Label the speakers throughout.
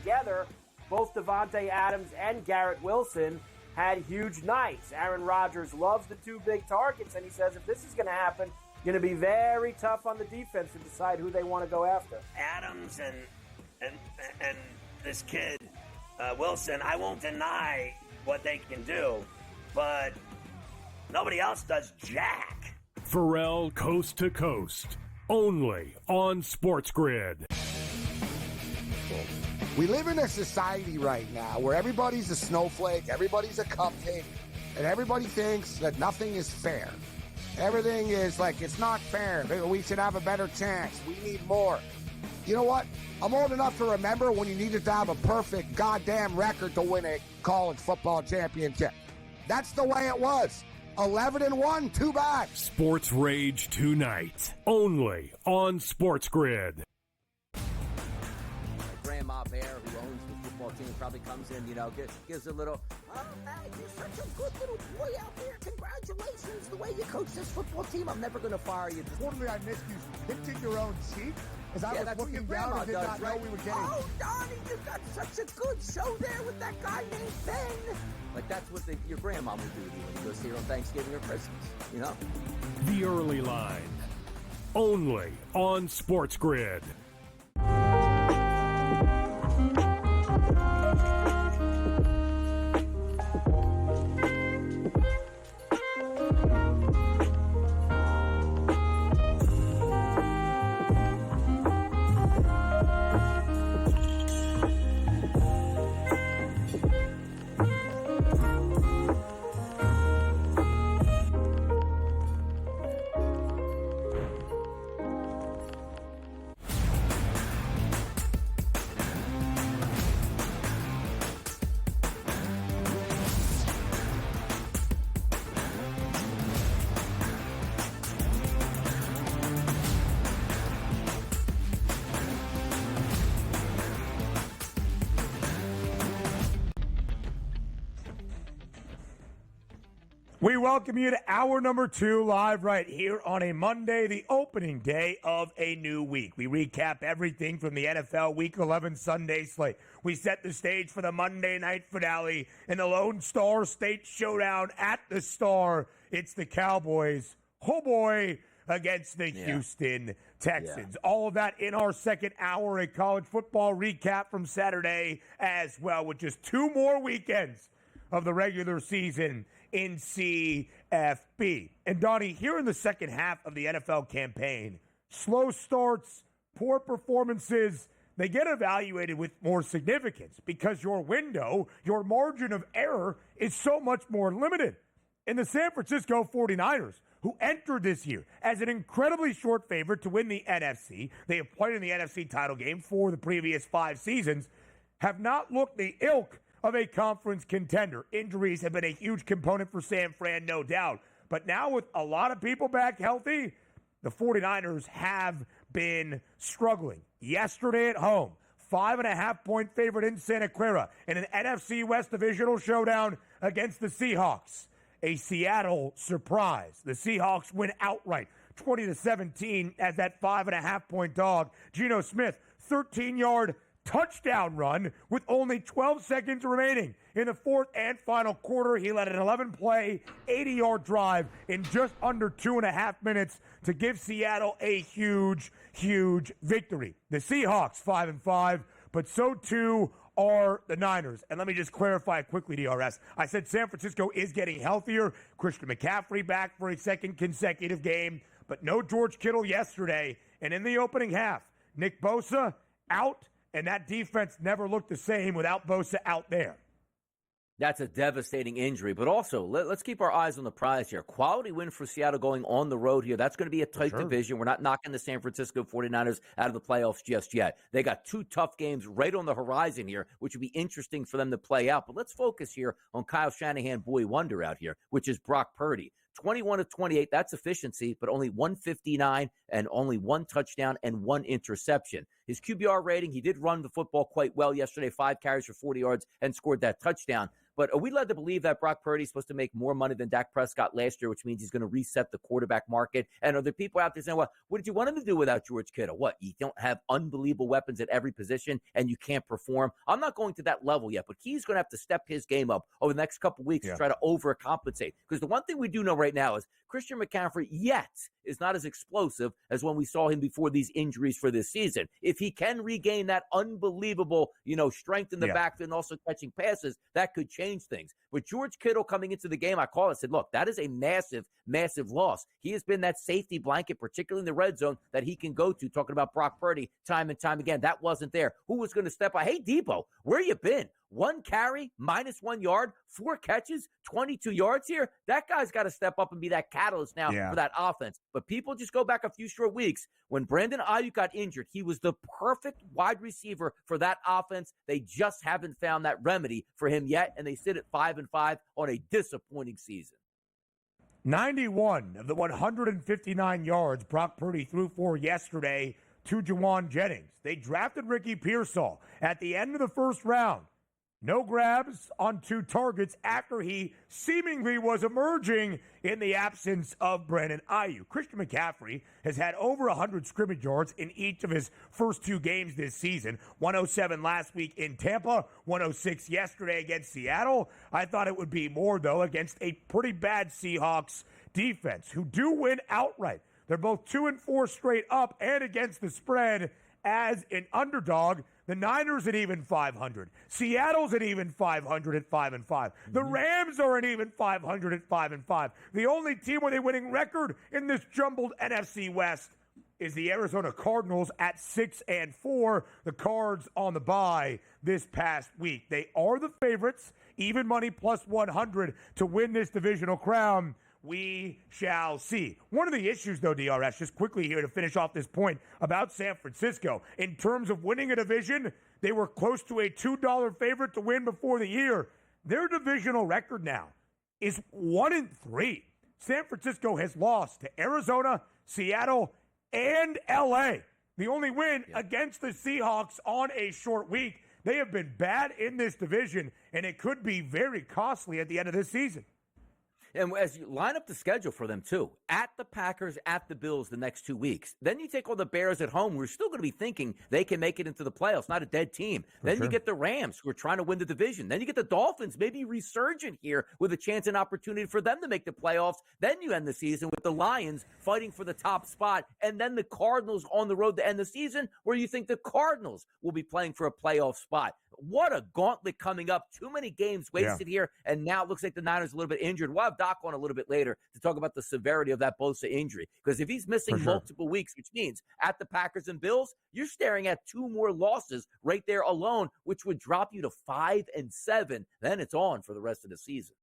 Speaker 1: together, both Devontae Adams and Garrett Wilson had huge nights. Aaron Rodgers loves the two big targets, and he says if this is going to happen, going to be very tough on the defense to decide who they want to go after.
Speaker 2: Adams and this kid, Wilson, I won't deny what they can do, but nobody else does jack.
Speaker 3: Pharrell Coast to Coast, only on SportsGrid.
Speaker 4: We live in a society right now where everybody's a snowflake, everybody's a cupcake, and everybody thinks that nothing is fair. Everything is like, it's not fair. We should have a better chance. We need more. You know what? I'm old enough to remember when you needed to have a perfect goddamn record to win a college football championship. That's the way it was. 11-1, too bad.
Speaker 3: Sports Rage tonight, only on SportsGrid.
Speaker 5: Grandma Bear, who owns the football team, probably comes in, gives a little, oh, man, you're such a good little boy out there. Congratulations, the way you coach this football team. I'm never going to fire you.
Speaker 4: Totally, I missed you. Pinching your own cheek? As I was looking down and did not know we were getting...
Speaker 5: Oh, Donnie, you got such a good show there with that guy named Ben. Like, that's what your grandma would do to you when you go see her on Thanksgiving or Christmas,
Speaker 3: The Early Line, only on SportsGrid.
Speaker 6: We welcome you to hour number 2 live right here on a Monday, the opening day of a new week. We recap everything from the NFL Week 11 Sunday slate. We set the stage for the Monday night finale in the Lone Star State Showdown at the Star. It's the Cowboys, oh boy, against the Houston Texans. All of that in our second hour, a college football recap from Saturday as well, with just 2 more weekends of the regular season in CFB. And Donnie, here in the second half of the NFL campaign, slow starts, poor performances, they get evaluated with more significance because your window, your margin of error is so much more limited. In the San Francisco 49ers, who entered this year as an incredibly short favorite to win the NFC, they have played in the NFC title game for the previous 5 seasons, have not looked the ilk of a conference contender. Injuries have been a huge component for San Fran, no doubt. But now with a lot of people back healthy, the 49ers have been struggling. Yesterday at home, 5.5-point favorite in Santa Clara in an NFC West divisional showdown against the Seahawks. A Seattle surprise. The Seahawks win outright, 20-17 as that 5.5-point dog. Geno Smith, 13-yard touchdown run with only 12 seconds remaining. In the fourth and final quarter, he led an 11-play, 80-yard drive in just under 2.5 minutes to give Seattle a huge, huge victory. The Seahawks 5-5, but so too are the Niners. And let me just clarify quickly, DRS. I said San Francisco is getting healthier. Christian McCaffrey back for a second consecutive game, but no George Kittle yesterday. And in the opening half, Nick Bosa out. And that defense never looked the same without Bosa out there.
Speaker 5: That's a devastating injury. But also, let's keep our eyes on the prize here. Quality win for Seattle going on the road here. That's going to be a tight division. We're not knocking the San Francisco 49ers out of the playoffs just yet. They got 2 tough games right on the horizon here, which would be interesting for them to play out. But let's focus here on Kyle Shanahan, boy wonder out here, which is Brock Purdy. 21 of 28, that's efficiency, but only 159 and only 1 touchdown and 1 interception. His QBR rating, he did run the football quite well yesterday, 5 carries for 40 yards and scored that touchdown. But are we led to believe that Brock Purdy is supposed to make more money than Dak Prescott last year, which means he's going to reset the quarterback market? And are there people out there saying, well, what did you want him to do without George Kittle? What, you don't have unbelievable weapons at every position and you can't perform? I'm not going to that level yet, but he's going to have to step his game up over the next couple of weeks to try to overcompensate. Because the one thing we do know right now is Christian McCaffrey yet is not as explosive as when we saw him before these injuries for this season. If he can regain that unbelievable, strength in the backfield and also catching passes, that could change things. With George Kittle coming into the game, I called and said, look, that is a massive, massive loss. He has been that safety blanket, particularly in the red zone, that he can go to, talking about Brock Purdy time and time again. That wasn't there. Who was going to step up? Hey, Debo, where you been? 1 carry, -1 yard, 4 catches, 22 yards here. That guy's got to step up and be that catalyst now for that offense. But people just go back a few short weeks. When Brandon Ayuk got injured, he was the perfect wide receiver for that offense. They just haven't found that remedy for him yet, and they sit at 5-5 on a disappointing season.
Speaker 6: 91 of the 159 yards Brock Purdy threw for yesterday to Juwan Jennings. They drafted Ricky Pearsall at the end of the first round. No grabs on 2 targets after he seemingly was emerging in the absence of Brandon Ayuk. Christian McCaffrey has had over 100 scrimmage yards in each of his first 2 games this season. 107 last week in Tampa, 106 yesterday against Seattle. I thought it would be more, though, against a pretty bad Seahawks defense, who do win outright. They're both 2-4 straight up and against the spread as an underdog. The Niners at even 500. Seattle's at even 500 at 5-5. The Rams are at even 500 at 5-5. The only team with a winning record in this jumbled NFC West is the Arizona Cardinals at 6-4. The Cards on the bye this past week. They are the favorites, even money plus 100 to win this divisional crown. We shall see. One of the issues, though, DRS, just quickly here to finish off this point about San Francisco, in terms of winning a division, they were close to a $2 favorite to win before the year. Their divisional record now is 1-3. San Francisco has lost to Arizona, Seattle, and LA. The only win against the Seahawks on a short week. They have been bad in this division, and it could be very costly at the end of this season.
Speaker 5: And as you line up the schedule for them, too, at the Packers, at the Bills the next 2 weeks, then you take all the Bears at home. We're still going to be thinking they can make it into the playoffs, not a dead team. Then you get the Rams, who are trying to win the division. Then you get the Dolphins, maybe resurgent here with a chance and opportunity for them to make the playoffs. Then you end the season with the Lions fighting for the top spot, and then the Cardinals on the road to end the season, where you think the Cardinals will be playing for a playoff spot. What a gauntlet coming up. Too many games wasted here, and now it looks like the Niners are a little bit injured. We'll have Doc on a little bit later to talk about the severity of that Bosa injury, because if he's missing multiple weeks, which means at the Packers and Bills, you're staring at 2 more losses right there alone, which would drop you to 5-7. Then it's on for the rest of the season.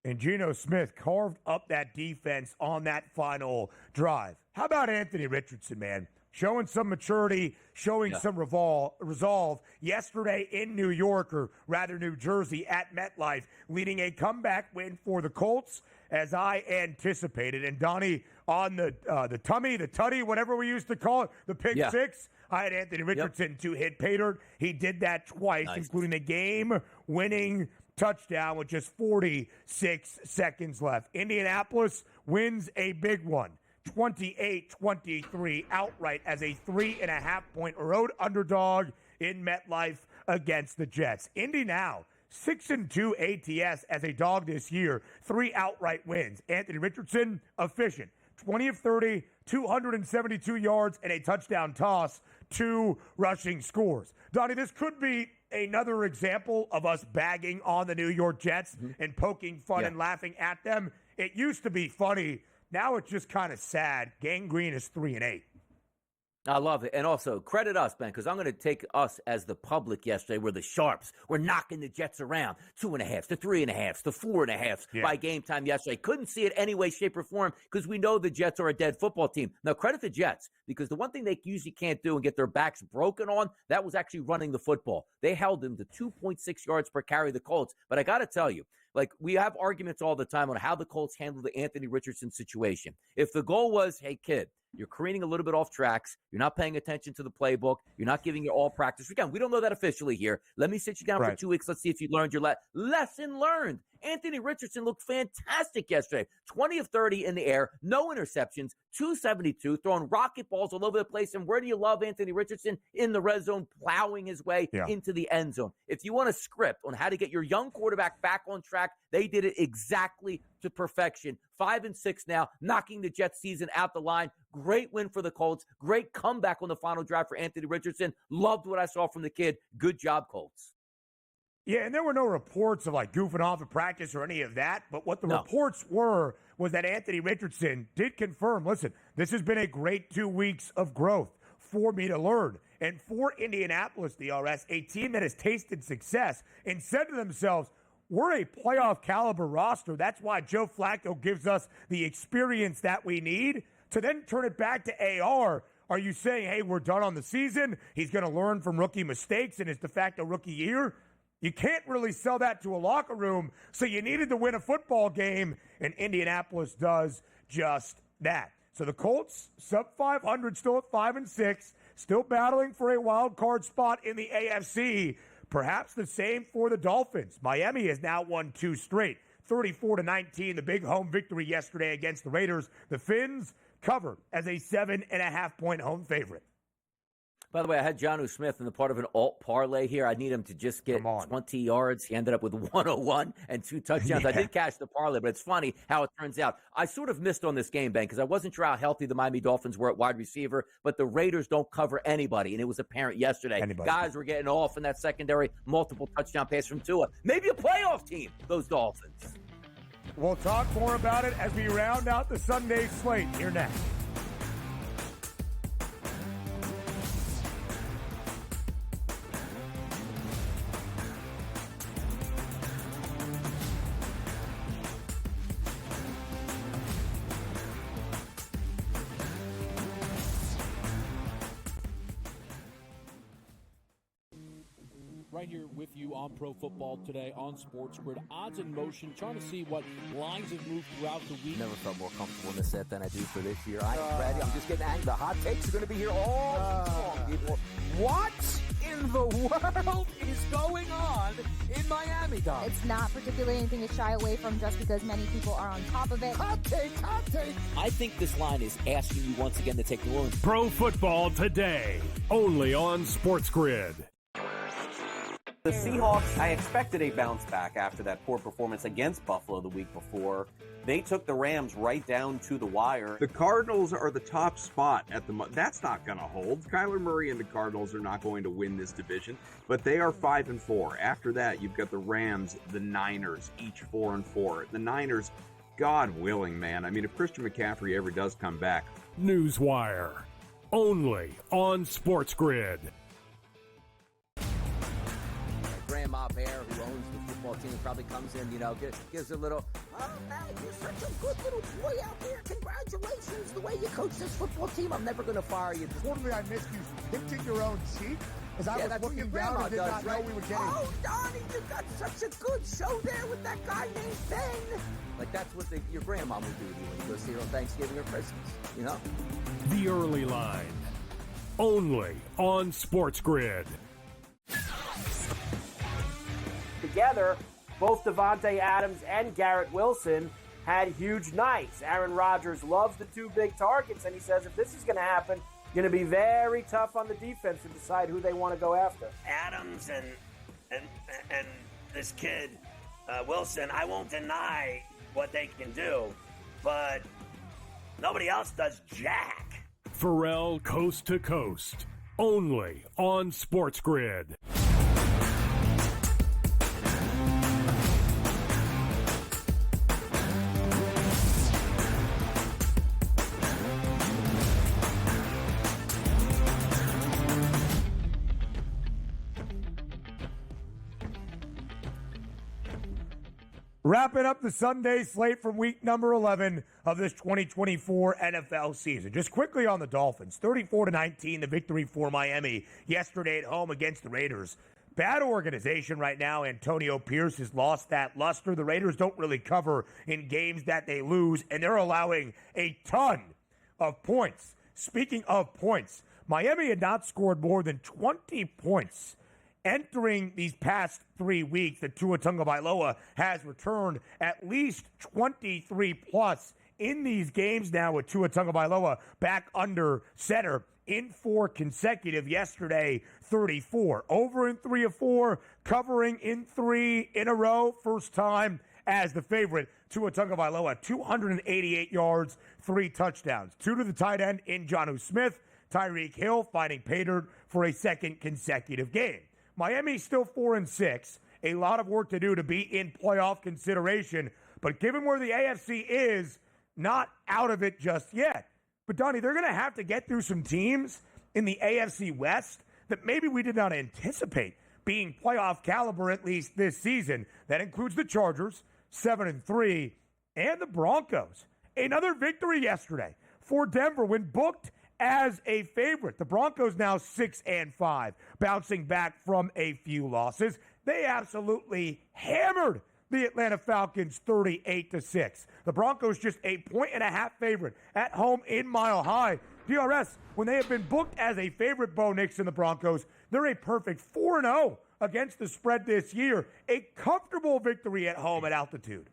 Speaker 6: And Geno Smith carved up that defense on that final drive. How about Anthony Richardson, man? Showing some maturity, showing some resolve yesterday in New York, or rather New Jersey, at MetLife, leading a comeback win for the Colts, as I anticipated. And Donnie, on the tutty, whatever we used to call it, the pick six, I had Anthony Richardson to hit pay dirt. He did that twice, including the game-winning touchdown with just 46 seconds left. Indianapolis wins a big one, 28-23 outright, as a 3.5-point road underdog in MetLife against the Jets. Indy now 6-2 ATS as a dog this year, 3 outright wins. Anthony Richardson, efficient, 20 of 30, 272 yards and a touchdown toss, 2 rushing scores. Donnie, this could be another example of us bagging on the New York Jets and poking fun and laughing at them. It used to be funny. Now it's just kind of sad. Gangrene is 3-8.
Speaker 5: I love it. And also, credit us, Ben, because I'm going to take us as the public yesterday. We're the sharps. We're knocking the Jets around. 2.5 to 3.5 to 4.5 by game time yesterday. Couldn't see it any way, shape, or form, because we know the Jets are a dead football team. Now, credit the Jets, because the one thing they usually can't do and get their backs broken on, that was actually running the football. They held them to 2.6 yards per carry, the Colts. But I got to tell you, like, we have arguments all the time on how the Colts handle the Anthony Richardson situation. If the goal was, hey, kid, You're careening a little bit off tracks. You're not paying attention to the playbook. You're not giving your all practice. Again, we don't know that officially here. Let me sit you down for 2 weeks. Let's see if you learned your lesson learned. Anthony Richardson looked fantastic yesterday. 20 of 30 in the air, no interceptions, 272, throwing rocket balls all over the place. And where do you love Anthony Richardson? In the red zone, plowing his way into the end zone. If you want a script on how to get your young quarterback back on track, they did it exactly to perfection. 5-6 now, knocking the Jets season out the line. Great win for the Colts. Great comeback on the final drive for Anthony Richardson. Loved what I saw from the kid. Good job, Colts.
Speaker 6: Yeah, and there were no reports of like goofing off at practice or any of that. But what the reports were was that Anthony Richardson did confirm, listen, this has been a great 2 weeks of growth for me to learn. And for Indianapolis, DRS, a team that has tasted success and said to themselves, we're a playoff caliber roster. That's why Joe Flacco gives us the experience that we need. To then turn it back to AR, are you saying, hey, we're done on the season? He's going to learn from rookie mistakes in his de facto rookie year? You can't really sell that to a locker room, so you needed to win a football game, and Indianapolis does just that. So the Colts, sub 500, still at 5-6, still battling for a wild card spot in the AFC. Perhaps the same for the Dolphins. Miami has now won 2 straight, 34-19, the big home victory yesterday against the Raiders. The Fins covered as a 7.5-point home favorite.
Speaker 5: By the way, I had Jonnu Smith in the part of an alt parlay here. I need him to just get 20 yards. He ended up with 101 and 2 touchdowns. I did cash the parlay, but it's funny how it turns out. I sort of missed on this game, Ben, because I wasn't sure how healthy the Miami Dolphins were at wide receiver, but the Raiders don't cover anybody, and it was apparent yesterday. Guys were getting off in that secondary, multiple touchdown passes from Tua. Maybe a playoff team, those Dolphins.
Speaker 6: We'll talk more about it as we round out the Sunday slate here next.
Speaker 7: Right here with you on Pro Football Today on SportsGrid. Odds in motion, trying to see what lines have moved throughout the week.
Speaker 5: Never felt more comfortable in this set than I do for this year. I am ready. I'm just getting angry. The hot takes are going to be here all long, people. What in the world is going on in Miami, Don?
Speaker 8: It's not particularly anything to shy away from just because many people are on top of it.
Speaker 5: Hot take.
Speaker 7: I think this line is asking you once again to take New Orleans.
Speaker 3: Pro Football Today, only on SportsGrid.
Speaker 9: The Seahawks, I expected a bounce back after that poor performance against Buffalo the week before. They took the Rams right down to the wire.
Speaker 10: The Cardinals are the top spot at the moment. That's not going to hold. Kyler Murray and the Cardinals are not going to win this division, but they are 5-4. After that, you've got the Rams, the Niners, each 4-4. The Niners, God willing, man. I mean, if Christian McCaffrey ever does come back.
Speaker 3: Newswire, only on SportsGrid.
Speaker 5: Grandma Bear, who owns the football team, probably comes in, gives a little, oh, man, you're such a good little boy out there. Congratulations, the way you coach this football team. I'm never going to fire you.
Speaker 4: Totally, I missed you hinting your own cheek as I was looking down and did not know we were getting.
Speaker 5: Oh, Donnie, you got such a good show there with that guy named Ben. Like, that's what your grandma would do to you when you go see her on Thanksgiving or Christmas,
Speaker 3: The Early Line, only on SportsGrid.
Speaker 1: Together, both Devontae Adams and Garrett Wilson had huge nights. Aaron Rodgers loves the 2 big targets, and he says if this is going to happen, going to be very tough on the defense to decide who they want to go after.
Speaker 2: Adams and this kid Wilson, I won't deny what they can do, but nobody else does jack.
Speaker 3: Pharrell Coast to Coast, only on SportsGrid.
Speaker 6: Wrapping up the Sunday slate from week number 11 of this 2024 NFL season. Just quickly on the Dolphins, 34-19, the victory for Miami yesterday at home against the Raiders. Bad organization right now. Antonio Pierce has lost that luster. The Raiders don't really cover in games that they lose, and they're allowing a ton of points. speaking of points, Miami had not scored more than 20 points entering these past 3 weeks. That Tua Tagovailoa has returned at least 23 plus in these games now, with Tua Tagovailoa back under center in 4 consecutive. Yesterday, 34. Over in 3 of 4, covering in 3 in a row. First time as the favorite. Tua Tagovailoa, 288 yards, 3 touchdowns. 2 to the tight end in Jonnu Smith. Tyreek Hill finding pay dirt for a second consecutive game. Miami's still 4-6. A lot of work to do to be in playoff consideration. But given where the AFC is, not out of it just yet. But, Donnie, they're going to have to get through some teams in the AFC West that maybe we did not anticipate being playoff caliber, at least this season. That includes the Chargers, 7-3, and the Broncos. Another victory yesterday for Denver when booked as a favorite. The Broncos now 6-5, bouncing back from a few losses. They absolutely hammered the Atlanta Falcons 38-6. The Broncos just a 1.5 favorite at home in Mile High. DRS, when they have been booked as a favorite, Bo Nix and the Broncos, they're a perfect 4-0 against the spread this year. A comfortable victory at home at altitude.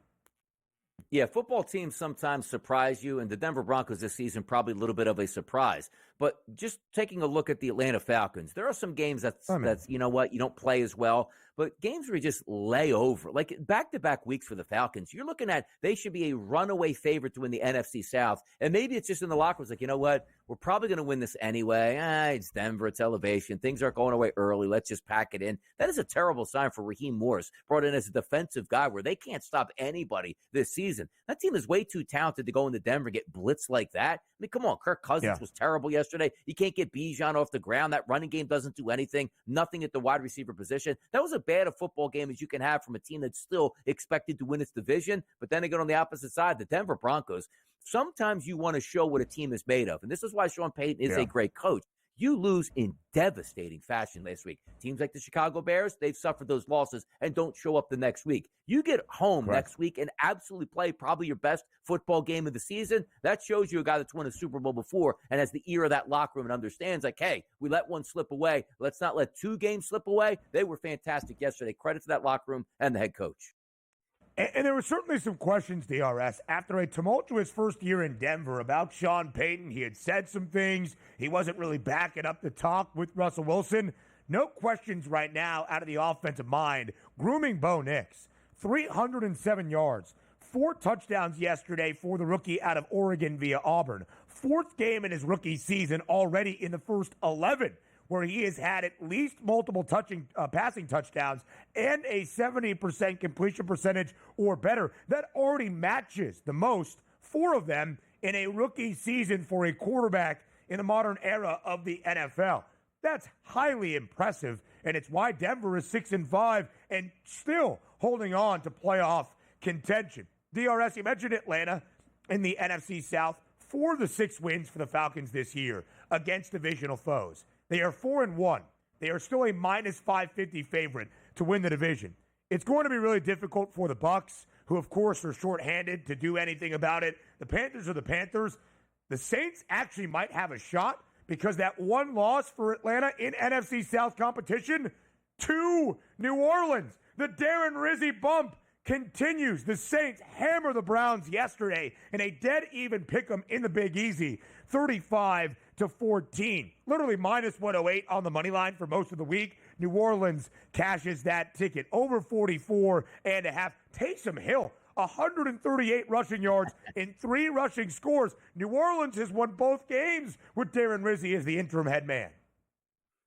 Speaker 5: Yeah, football teams sometimes surprise you, and the Denver Broncos this season probably a little bit of a surprise. But just taking a look at the Atlanta Falcons, there are some games that's you know what, you don't play as well, but games where you just lay over, like back-to-back weeks for the Falcons. You're looking at they should be a runaway favorite to win the NFC South, and maybe it's just in the locker room, it's like, you know what, we're probably going to win this anyway. It's Denver, it's elevation. Things aren't going away early. Let's just pack it in. That is a terrible sign for Raheem Morris, brought in as a defensive guy where they can't stop anybody this season. That team is way too talented to go into Denver and get blitzed like that. I mean, come on, Kirk Cousins was terrible yesterday. You can't get Bijan off the ground. That running game doesn't do anything. Nothing at the wide receiver position. That was as bad a football game as you can have from a team that's still expected to win its division. But then again, on the opposite side, the Denver Broncos, sometimes you want to show what a team is made of. And this is why Sean Payton is a great coach. You lose in devastating fashion last week. Teams like the Chicago Bears, they've suffered those losses and don't show up the next week. You get home next week and absolutely play probably your best football game of the season. That shows you a guy that's won a Super Bowl before and has the ear of that locker room and understands, like, hey, we let one slip away. Let's not let 2 games slip away. They were fantastic yesterday. Credit to that locker room and the head coach.
Speaker 6: And there were certainly some questions, DRS, after a tumultuous first year in Denver about Sean Payton. He had said some things. He wasn't really backing up the talk with Russell Wilson. No questions right now out of the offensive mind. Grooming Bo Nix. 307 yards. 4 touchdowns yesterday for the rookie out of Oregon via Auburn. 4th game in his rookie season already in the first 11. Where he has had at least multiple passing touchdowns and a 70% completion percentage or better. That already matches the most, 4 of them in a rookie season for a quarterback in the modern era of the NFL. That's highly impressive, and it's why Denver is 6-5 and still holding on to playoff contention. DRS, you mentioned Atlanta in the NFC South. 4 of the 6 wins for the Falcons this year against divisional foes. They are 4-1. They are still a minus 550 favorite to win the division. It's going to be really difficult for the Bucs, who, of course, are shorthanded to do anything about it. The Panthers are the Panthers. The Saints actually might have a shot because that one loss for Atlanta in NFC South competition to New Orleans. The Darren Rizzi bump continues. The Saints hammer the Browns yesterday in a dead-even pick'em in the Big Easy, 35-14. Literally minus 108 on the money line for most of the week. New Orleans cashes that ticket. Over 44.5. Taysom Hill, 138 rushing yards in 3 rushing scores. New Orleans has won both games with Darren Rizzi as the interim head man.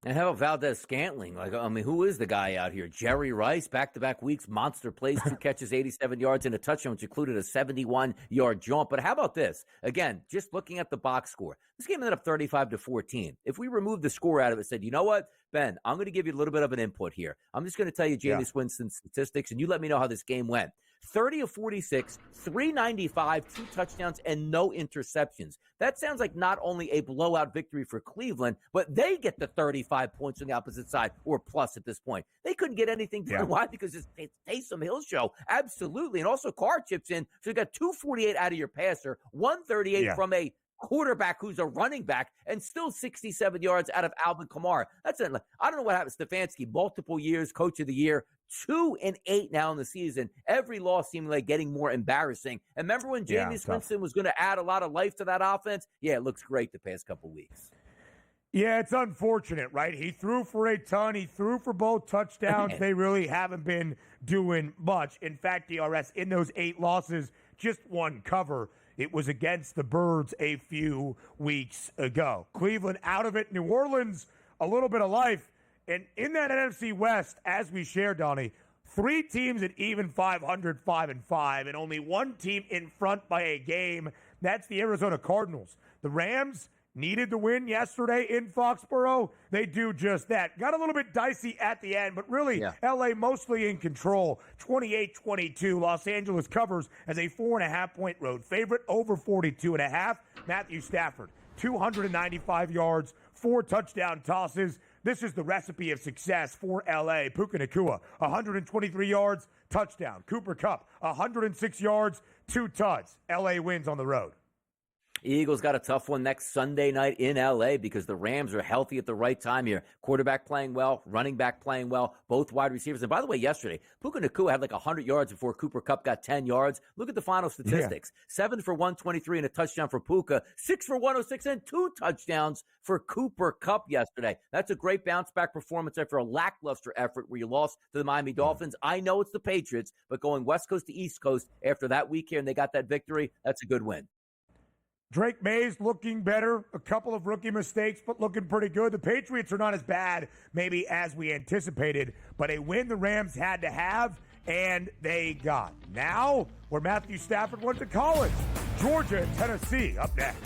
Speaker 5: And how about Valdez Scantling? Like, I mean, who is the guy out here? Jerry Rice, back-to-back weeks, monster plays, 2 catches, 87 yards, and a touchdown, which included a 71-yard jump. But how about this? Again, just looking at the box score, this game ended up 35-14. If we remove the score out of it, said, you know what, Ben, I'm going to give you a little bit of an input here. I'm just going to tell you Jameis Winston's statistics, and you let me know how this game went. 30 of 46, 395, 2 touchdowns, and no interceptions. That sounds like not only a blowout victory for Cleveland, but they get the 35 points on the opposite side, or plus at this point. They couldn't get anything done. Why? Because it's Taysom Hill show. Absolutely. And also Carr chips in. So you got 248 out of your passer, 138 from a quarterback who's a running back and still 67 yards out of Alvin Kamara. That's it. I don't know what happened. Stefanski, multiple years, coach of the year, 2-8 now in the season. Every loss seemed like getting more embarrassing. And remember when Jameis Winston was going to add a lot of life to that offense? Yeah, it looks great the past couple weeks.
Speaker 6: Yeah, it's unfortunate, right? He threw for a ton. He threw for both touchdowns. They really haven't been doing much. In fact, DRS, in those 8 losses, just one cover. It was against the Birds a few weeks ago. Cleveland out of it. New Orleans, a little bit of life. And in that NFC West, as we shared, Donnie, 3 teams at even 500, 5-5, and only 1 team in front by a game. That's the Arizona Cardinals. The Rams needed to win yesterday in Foxborough. They do just that. Got a little bit dicey at the end, but really, L.A. mostly in control. 28-22. Los Angeles covers as a 4.5-point road favorite, over 42.5. Matthew Stafford, 295 yards, 4 touchdown tosses. This is the recipe of success for L.A. Puka Nacua, 123 yards, touchdown. Cooper Kupp, 106 yards, 2 tuds. L.A. wins on the road.
Speaker 5: Eagles got a tough one next Sunday night in L.A. because the Rams are healthy at the right time here. Quarterback playing well, running back playing well, both wide receivers. And by the way, yesterday, Puka Nacua had like 100 yards before Cooper Kupp got 10 yards. Look at the final statistics. 7 for 123 and a touchdown for Puka, 6 for 106 and 2 touchdowns for Cooper Kupp yesterday. That's a great bounce-back performance after a lackluster effort where you lost to the Miami Dolphins. I know it's the Patriots, but going West Coast to East Coast after that week here and they got that victory, that's a good win.
Speaker 6: Drake Mays looking better, a couple of rookie mistakes, but looking pretty good. The Patriots are not as bad, maybe, as we anticipated, but a win the Rams had to have, and they got. Now, where Matthew Stafford went to college, Georgia and Tennessee up next.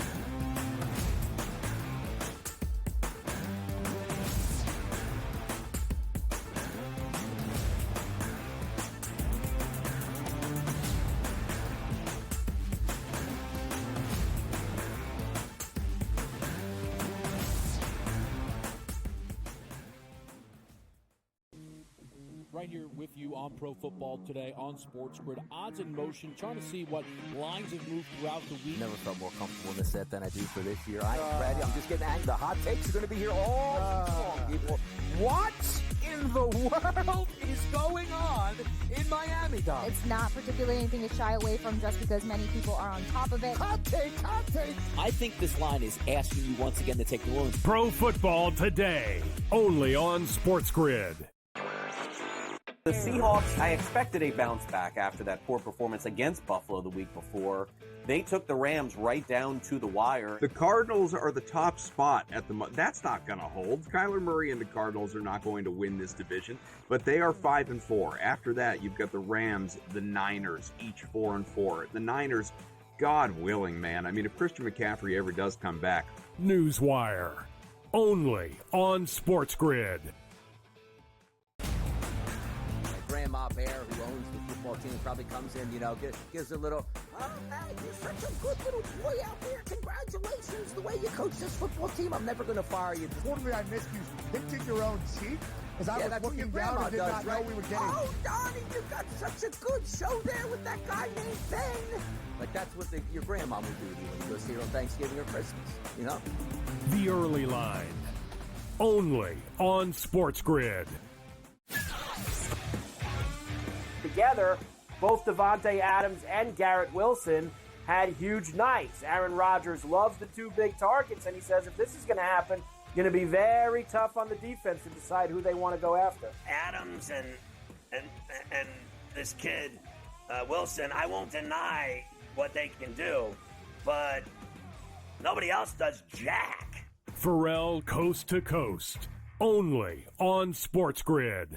Speaker 7: Right here with you on Pro Football Today on SportsGrid. Odds in motion, trying to see what lines have moved throughout the week.
Speaker 11: Never felt more comfortable in this set than I do for this year. I am ready. I'm just getting angry. The hot takes are going to be here all long, people. What in the world is going on in Miami, Don?
Speaker 8: It's not particularly anything to shy away from just because many people are on top of it.
Speaker 11: Hot take, hot take.
Speaker 5: I think this line is asking you once again to take New Orleans.
Speaker 3: Pro Football Today, only on SportsGrid.
Speaker 9: The Seahawks, I expected a bounce back after that poor performance against Buffalo the week before. They took the Rams right down to the wire.
Speaker 10: The Cardinals are the top spot at the that's not going to hold. Kyler Murray and the Cardinals are not going to win this division, but they are 5-4. After that, you've got the Rams, the Niners, each 4-4. The Niners, God willing, man. I mean, if Christian McCaffrey ever does come back.
Speaker 3: Newswire, only on SportsGrid.
Speaker 11: Grandma Bear, who owns the football team, probably comes in, gives a little, oh, man, you're such a good little boy out there. Congratulations, the way you coach this football team. I'm never going to fire you.
Speaker 4: Totally, I missed you pinching your own cheek as I was looking down and did not know we were getting.
Speaker 11: Oh, Donnie, you got such a good show there with that guy named Ben. Like, that's what your grandma would do to you when you go see her on Thanksgiving or Christmas,
Speaker 3: The Early Line, only on SportsGrid.
Speaker 1: Together, both Devontae Adams and Garrett Wilson had huge nights. Aaron Rodgers loves the 2 big targets, and he says if this is going to happen, going to be very tough on the defense to decide who they want to go after.
Speaker 2: Adams and this kid, Wilson, I won't deny what they can do, but nobody else does jack.
Speaker 3: Pharrell Coast to Coast, only on SportsGrid.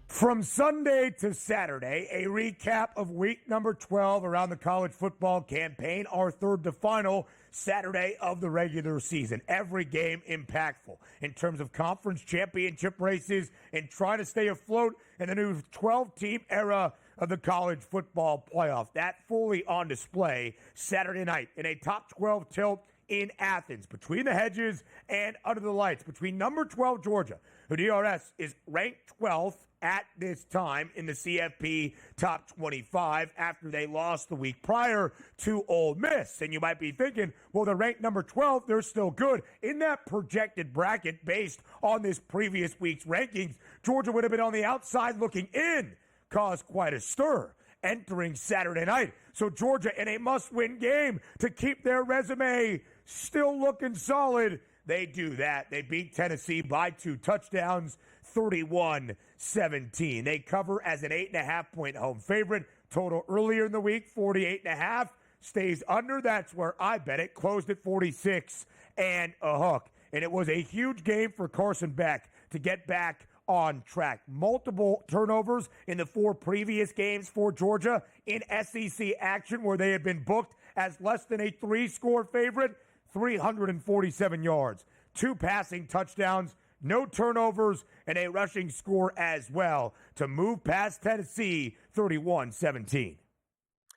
Speaker 6: From Sunday to Saturday, a recap of week number 12 around the college football campaign, our third to final Saturday of the regular season. Every game impactful in terms of conference championship races and trying to stay afloat in the new 12-team era of the college football playoff. That fully on display Saturday night in a top 12 tilt in Athens, between the hedges and under the lights, between number 12 Georgia, who DRS is ranked 12th at this time in the CFB top 25 after they lost the week prior to Ole Miss. And you might be thinking, well, they're ranked number 12. They're still good. In that projected bracket based on this previous week's rankings, Georgia would have been on the outside looking in. Caused quite a stir entering Saturday night. So Georgia in a must-win game to keep their resume still looking solid. They do that. They beat Tennessee by 2 touchdowns, 31-17. They cover as an 8.5-point home favorite. Total earlier in the week, 48.5. Stays under. That's where I bet it. Closed at 46 and a hook. And it was a huge game for Carson Beck to get back on track. Multiple turnovers in the 4 previous games for Georgia in SEC action where they had been booked as less than a 3-score favorite. 347 yards, 2 passing touchdowns, no turnovers, and a rushing score as well to move past Tennessee 31-17.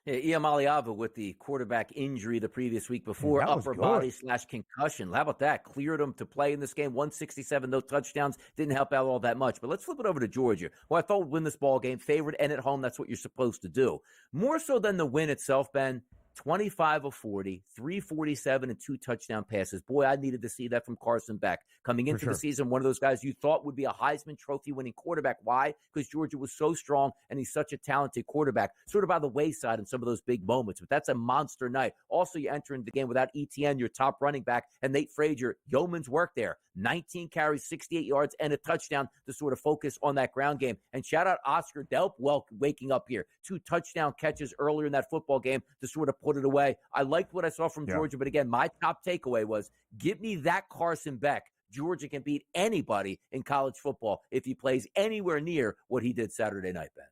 Speaker 5: Yeah, Iamaleava with the quarterback injury the previous week before, upper body / concussion. How about that? Cleared him to play in this game. 167, no touchdowns. Didn't help out all that much. But let's flip it over to Georgia, who I thought would win this ball game. Favored and at home, that's what you're supposed to do. More so than the win itself, Ben. 25 of 40, 347, and 2 touchdown passes. Boy, I needed to see that from Carson Beck. Coming into the season, one of those guys you thought would be a Heisman Trophy-winning quarterback. Why? Because Georgia was so strong, and he's such a talented quarterback, sort of by the wayside in some of those big moments. But that's a monster night. Also, you enter into the game without ETN, your top running back, and Nate Frazier, yeoman's work there. 19 carries, 68 yards, and a touchdown to sort of focus on that ground game. And shout out Oscar Delp, waking up here. 2 touchdown catches earlier in that football game to sort of put it away. I liked what I saw from Georgia, but again, my top takeaway was give me that Carson Beck. Georgia can beat anybody in college football if he plays anywhere near what he did Saturday night, Ben.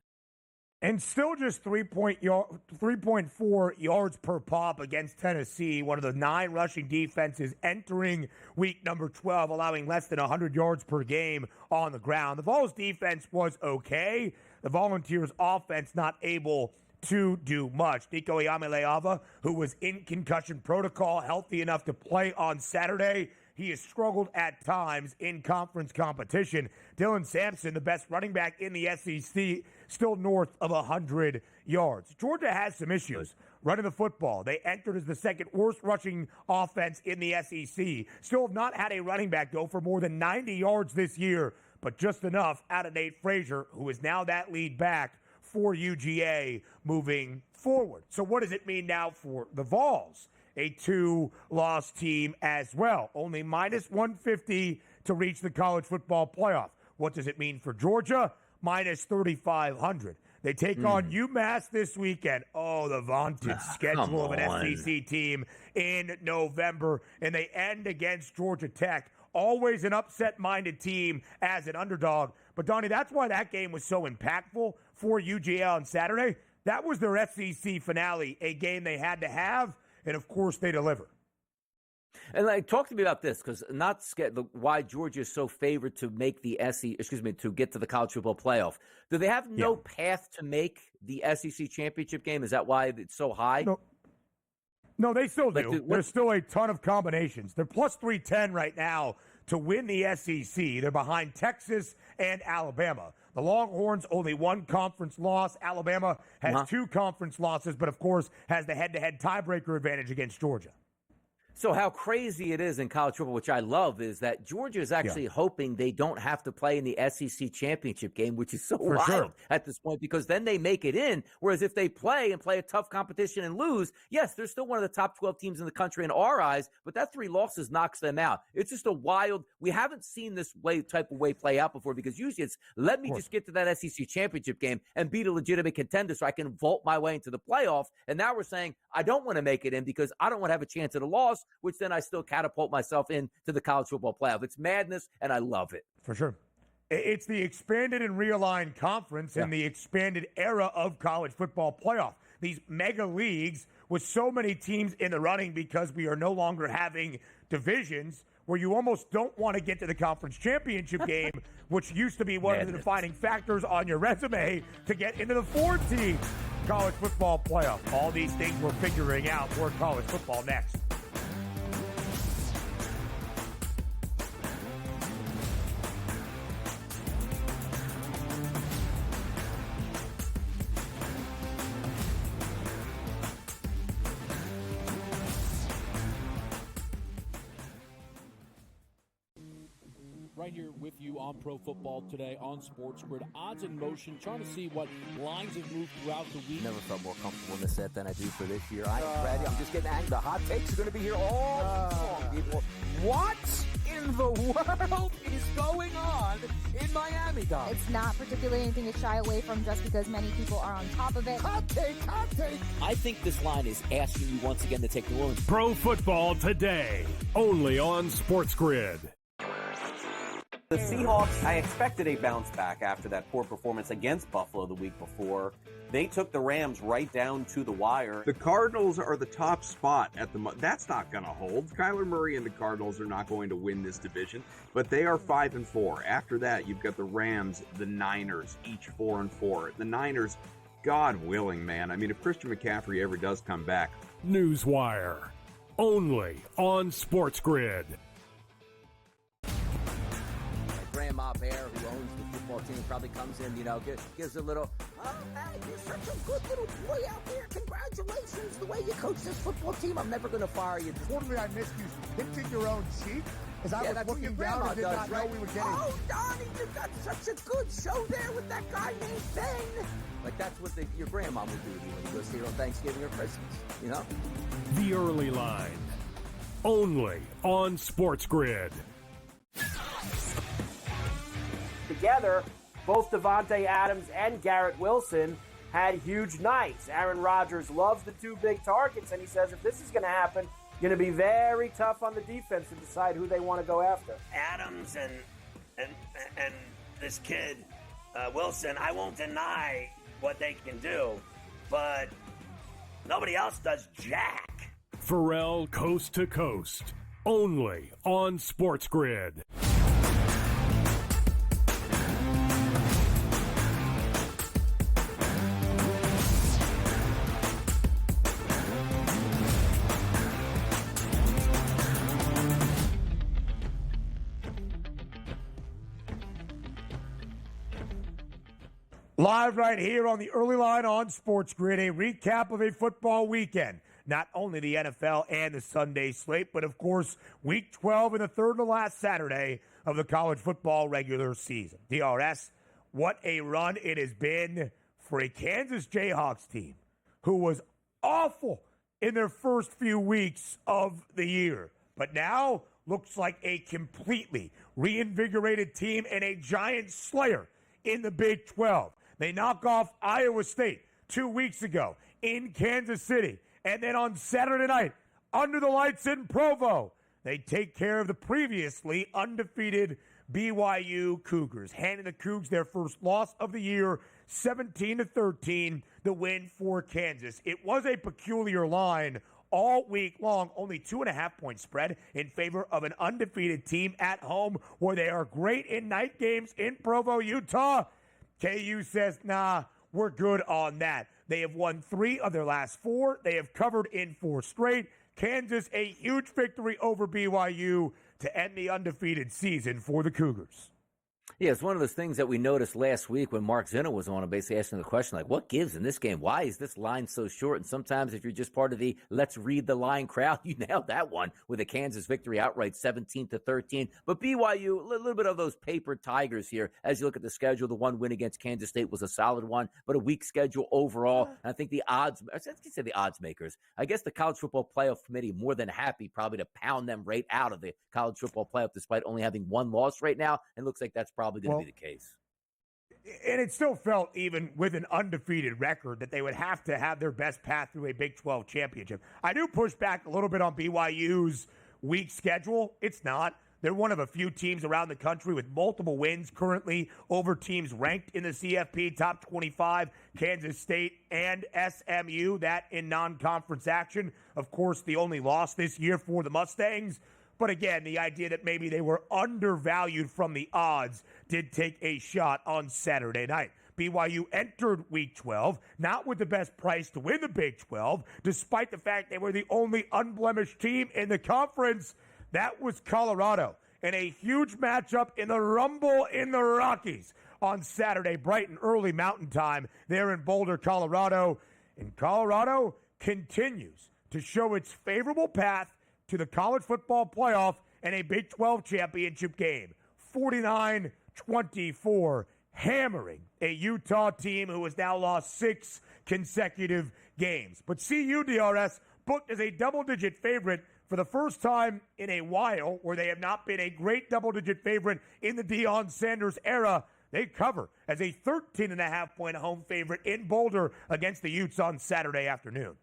Speaker 6: And still just 3.4 yards per pop against Tennessee, one of the 9 rushing defenses entering week number 12, allowing less than 100 yards per game on the ground. The Vols defense was okay. The Volunteers offense not able to do much. Nico Iamaleava, who was in concussion protocol, healthy enough to play on Saturday. He has struggled at times in conference competition. Dylan Sampson, the best running back in the SEC, still north of 100 yards. Georgia has some issues running the football. They entered as the second worst rushing offense in the SEC. Still have not had a running back go for more than 90 yards this year, but just enough out of Nate Frazier, who is now that lead back for UGA moving forward. So what does it mean now for the Vols? A 2-loss team as well. Only minus 150 to reach the college football playoff. What does it mean for Georgia? Minus 3,500. They take on UMass this weekend. Oh, the vaunted schedule of an SEC team in November. And they end against Georgia Tech. Always an upset-minded team as an underdog. But, Donnie, that's why that game was so impactful for UGA on Saturday. That was their SEC finale, a game they had to have. And, of course, they deliver.
Speaker 5: And talk to me about this, because not why Georgia is so favored to make the to get to the college football playoff. Do they have no path to make the SEC championship game? Is that why it's so high?
Speaker 6: No, they still do. There's still a ton of combinations. They're plus 310 right now to win the SEC. They're behind Texas and Alabama. The Longhorns only 1 conference loss. Alabama has 2 conference losses, but of course has the head-to-head tiebreaker advantage against Georgia.
Speaker 5: So how crazy it is in college football, which I love, is that Georgia is actually hoping they don't have to play in the SEC championship game, which is so wild at this point, because then they make it in. Whereas if they play a tough competition and lose, yes, they're still one of the top 12 teams in the country in our eyes, but that 3 losses knocks them out. It's just a wild – we haven't seen this type of way play out before, because usually it's let me just get to that SEC championship game and beat a legitimate contender so I can vault my way into the playoff. And now we're saying I don't want to make it in because I don't want to have a chance at a loss, which then I still catapult myself into the college football playoff. It's madness, and I love it.
Speaker 6: For sure. It's the expanded and realigned conference and the expanded era of college football playoff. These mega leagues with so many teams in the running because we are no longer having divisions. where you almost don't want to get to the conference championship game, which used to be one of the defining factors on your resume to get into the 4-team college football playoff. All these things we're figuring out. More college football next.
Speaker 7: Right here with you on Pro Football Today on SportsGrid. Odds in motion, trying to see what lines have moved throughout the week.
Speaker 11: Never felt more comfortable in the set than I do for this year. I am ready. I'm just getting angry. The hot takes are going to be here all long, people. What in the world is going on in Miami, Dom?
Speaker 8: It's not particularly anything to shy away from just because many people are on top of it.
Speaker 11: Hot take, hot take.
Speaker 5: I think this line is asking you once again to take the Orleans.
Speaker 3: Pro Football Today, only on SportsGrid.
Speaker 9: The Seahawks, I expected a bounce back after that poor performance against Buffalo the week before. They took the Rams right down to the wire.
Speaker 10: The Cardinals are the top spot at the that's not going to hold. Kyler Murray and the Cardinals are not going to win this division, but they are 5-4. After that, you've got the Rams, the Niners, each 4-4. The Niners, God willing, man. I mean, if Christian McCaffrey ever does come back.
Speaker 3: Newswire, only on SportsGrid.
Speaker 11: Grandma Bear, who owns the football team, probably comes in, gives a little, oh, hey, you're such a good little boy out there. Congratulations, the way you coach this football team. I'm never going to fire you.
Speaker 4: Totally, I missed you pinching your own cheek as I was looking down and did not know we were getting.
Speaker 11: Oh, Donnie, you got such a good show there with that guy named Ben. Like, that's what your grandma would do to you when you go see her on Thanksgiving or Christmas,
Speaker 3: The Early Line, only on SportsGrid.
Speaker 1: Together, both Devontae Adams and Garrett Wilson had huge nights. Aaron Rodgers loves the two big targets, and he says if this is going to happen, going to be very tough on the defense to decide who they want to go after.
Speaker 2: Adams and this kid Wilson, I won't deny what they can do, but nobody else does jack.
Speaker 3: Pharrell Coast to Coast, only on SportsGrid.
Speaker 6: Live right here on the Early Line on SportsGrid, a recap of a football weekend. Not only the NFL and the Sunday slate, but of course, Week 12 and the third to last Saturday of the college football regular season. DRS, what a run it has been for a Kansas Jayhawks team who was awful in their first few weeks of the year, but now looks like a completely reinvigorated team and a giant slayer in the Big 12. They knock off Iowa State 2 weeks ago in Kansas City. And then on Saturday night, under the lights in Provo, they take care of the previously undefeated BYU Cougars, handing the Cougs their first loss of the year, 17-13, the win for Kansas. It was a peculiar line all week long, only 2.5-point spread in favor of an undefeated team at home where they are great in night games in Provo, Utah. KU says, nah, we're good on that. They have won 3 of their last 4. They have covered in 4 straight. Kansas, a huge victory over BYU to end the undefeated season for the Cougars.
Speaker 5: Yeah, it's one of those things that we noticed last week when Mark Zinno was on and basically asking the question, like, what gives in this game? Why is this line so short? And sometimes if you're just part of the let's read the line crowd, you nailed that one with a Kansas victory outright 17-13. But BYU, a little bit of those paper tigers here. As you look at the schedule, the one win against Kansas State was a solid one, but a weak schedule overall. And I think the odds, I can say the odds makers, I guess the College Football Playoff Committee more than happy probably to pound them right out of the College Football Playoff despite only having 1 loss right now. And looks like that's probably going to be the case.
Speaker 6: And it still felt, even with an undefeated record, that they would have to have their best path through a Big 12 championship. I do push back a little bit on BYU's weak schedule. It's not. They're one of a few teams around the country with multiple wins currently over teams ranked in the CFP top 25, Kansas State and SMU, that in non-conference action. Of course, the only loss this year for the Mustangs. But again, the idea that maybe they were undervalued from the odds did take a shot on Saturday night. BYU entered Week 12 not with the best price to win the Big 12, despite the fact they were the only unblemished team in the conference. That was Colorado in a huge matchup in the Rumble in the Rockies on Saturday, bright and early Mountain Time there in Boulder, Colorado. And Colorado continues to show its favorable path to the college football playoff and a Big 12 championship game. 49-24, hammering a Utah team who has now lost 6 consecutive games. But CU, DRS, booked as a double-digit favorite for the first time in a while, where they have not been a great double-digit favorite in the Deion Sanders era. They cover as a 13.5-point home favorite in Boulder against the Utes on Saturday afternoon.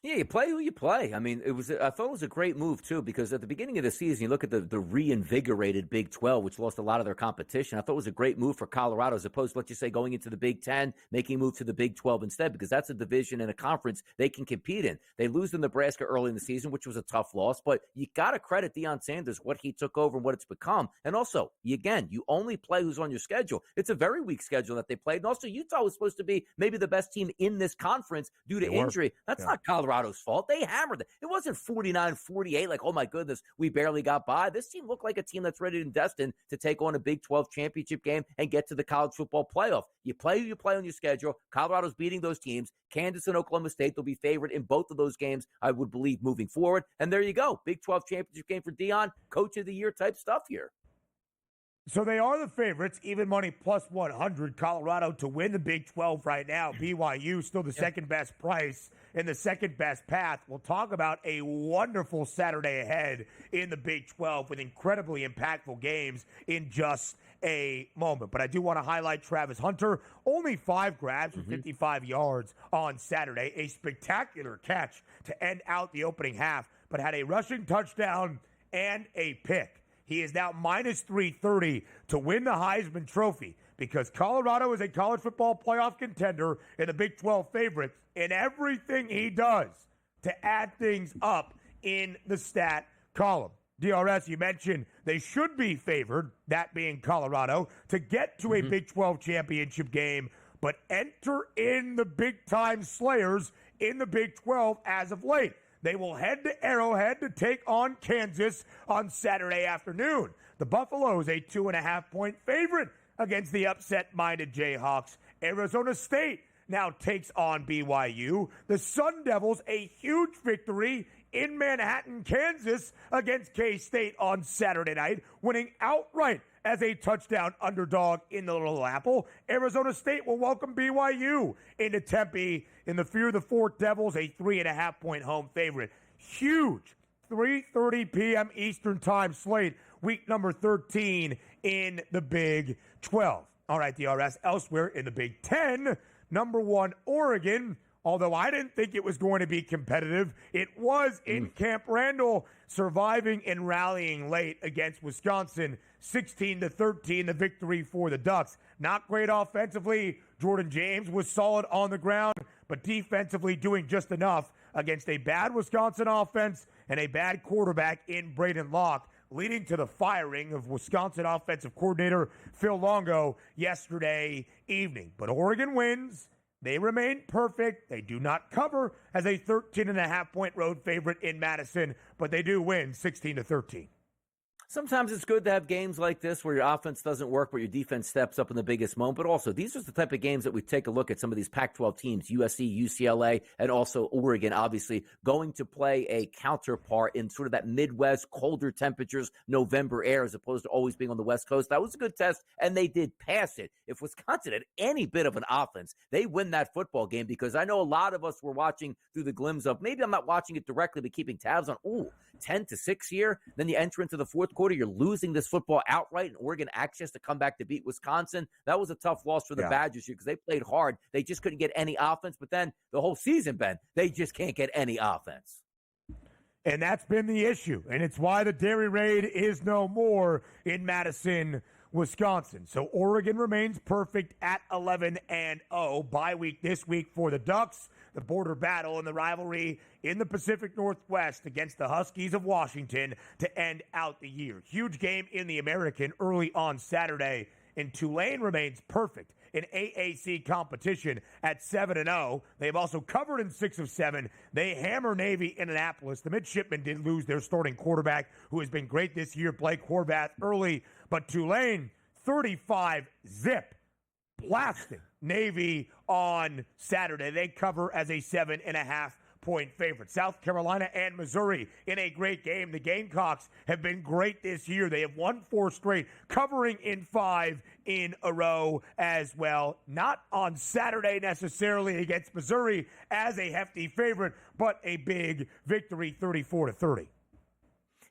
Speaker 5: Yeah, you play who you play. I mean, I thought it was a great move, too, because at the beginning of the season, you look at the reinvigorated Big 12, which lost a lot of their competition. I thought it was a great move for Colorado, as opposed to, let's just say, going into the Big 10, making a move to the Big 12 instead, because that's a division and a conference they can compete in. They lose to Nebraska early in the season, which was a tough loss, but you got to credit Deion Sanders, what he took over and what it's become. And also, you only play who's on your schedule. It's a very weak schedule that they played. And also, Utah was supposed to be maybe the best team in this conference due to injury. That's not Colorado's fault. They hammered it. It wasn't 49-48, like, oh my goodness, we barely got by. This team looked like a team that's ready and destined to take on a Big 12 championship game and get to the college football playoff. You play who you play on your schedule. Colorado's beating those teams. Kansas and Oklahoma State, they'll be favored in both of those games, I would believe, moving forward. And there you go. Big 12 championship game for Deion. Coach of the year type stuff here.
Speaker 6: So they are the favorites, even money plus 100. Colorado to win the Big 12 right now. BYU still the second best price and the second best path. We'll talk about a wonderful Saturday ahead in the Big 12 with incredibly impactful games in just a moment. But I do want to highlight Travis Hunter. Only 5 grabs for 55 yards on Saturday. A spectacular catch to end out the opening half, but had a rushing touchdown and a pick. He is now minus 330 to win the Heisman Trophy because Colorado is a college football playoff contender and a Big 12 favorite in everything he does to add things up in the stat column. DRS, you mentioned they should be favored, that being Colorado, to get to a Big 12 championship game, but enter in the big-time slayers in the Big 12 as of late. They will head to Arrowhead to take on Kansas on Saturday afternoon. The Buffaloes, a 2.5-point favorite against the upset-minded Jayhawks. Arizona State now takes on BYU. The Sun Devils, a huge victory in Manhattan, Kansas against K-State on Saturday night, winning outright as a touchdown underdog in the Little Apple. Arizona State will welcome BYU into Tempe in the Fear the Fort Devils, a 3.5-point home favorite. Huge 3:30 p.m. Eastern Time slate, week number 13 in the Big 12. All right, DRS, elsewhere in the Big 10, number 1 Oregon. Although I didn't think it was going to be competitive, it was in Camp Randall, surviving and rallying late against Wisconsin, 16-13, the victory for the Ducks. Not great offensively. Jordan James was solid on the ground, but defensively doing just enough against a bad Wisconsin offense and a bad quarterback in Braden Locke, leading to the firing of Wisconsin offensive coordinator Phil Longo yesterday evening. But Oregon wins. They remain perfect. They do not cover as a 13.5-point road favorite in Madison, but they do win 16-13.
Speaker 5: Sometimes it's good to have games like this where your offense doesn't work, but your defense steps up in the biggest moment. But also, these are the type of games that we take a look at some of these Pac-12 teams, USC, UCLA, and also Oregon, obviously, going to play a counterpart in sort of that Midwest, colder temperatures, November air, as opposed to always being on the West Coast. That was a good test, and they did pass it. If Wisconsin had any bit of an offense, they win that football game, because I know a lot of us were watching through the glimpse of, maybe I'm not watching it directly, but keeping tabs on, 10-6 here. Then you enter into the fourth quarter, you're losing this football outright, and Oregon access to come back to beat Wisconsin. That was a tough loss for the Badgers here because they played hard. They just couldn't get any offense. But then the whole season, Ben, they just can't get any offense.
Speaker 6: And that's been the issue. And it's why the Dairy Raid is no more in Madison, Wisconsin. So Oregon remains perfect at 11-0. Bye week this week for the Ducks. the border battle and the rivalry in the Pacific Northwest against the Huskies of Washington to end out the year. Huge game in the American early on Saturday, and Tulane remains perfect in AAC competition at 7-0. They've also covered in 6 of 7. They hammer Navy in Annapolis. The midshipmen did lose their starting quarterback, who has been great this year, Blake Horvath, early, but Tulane 35-zip. Blasting Navy on Saturday. They cover as a 7.5-point favorite. South Carolina and Missouri in a great game. The Gamecocks have been great this year. They have won 4 straight, covering in 5 in a row as well. Not on Saturday necessarily against Missouri as a hefty favorite, but a big victory, 34-30.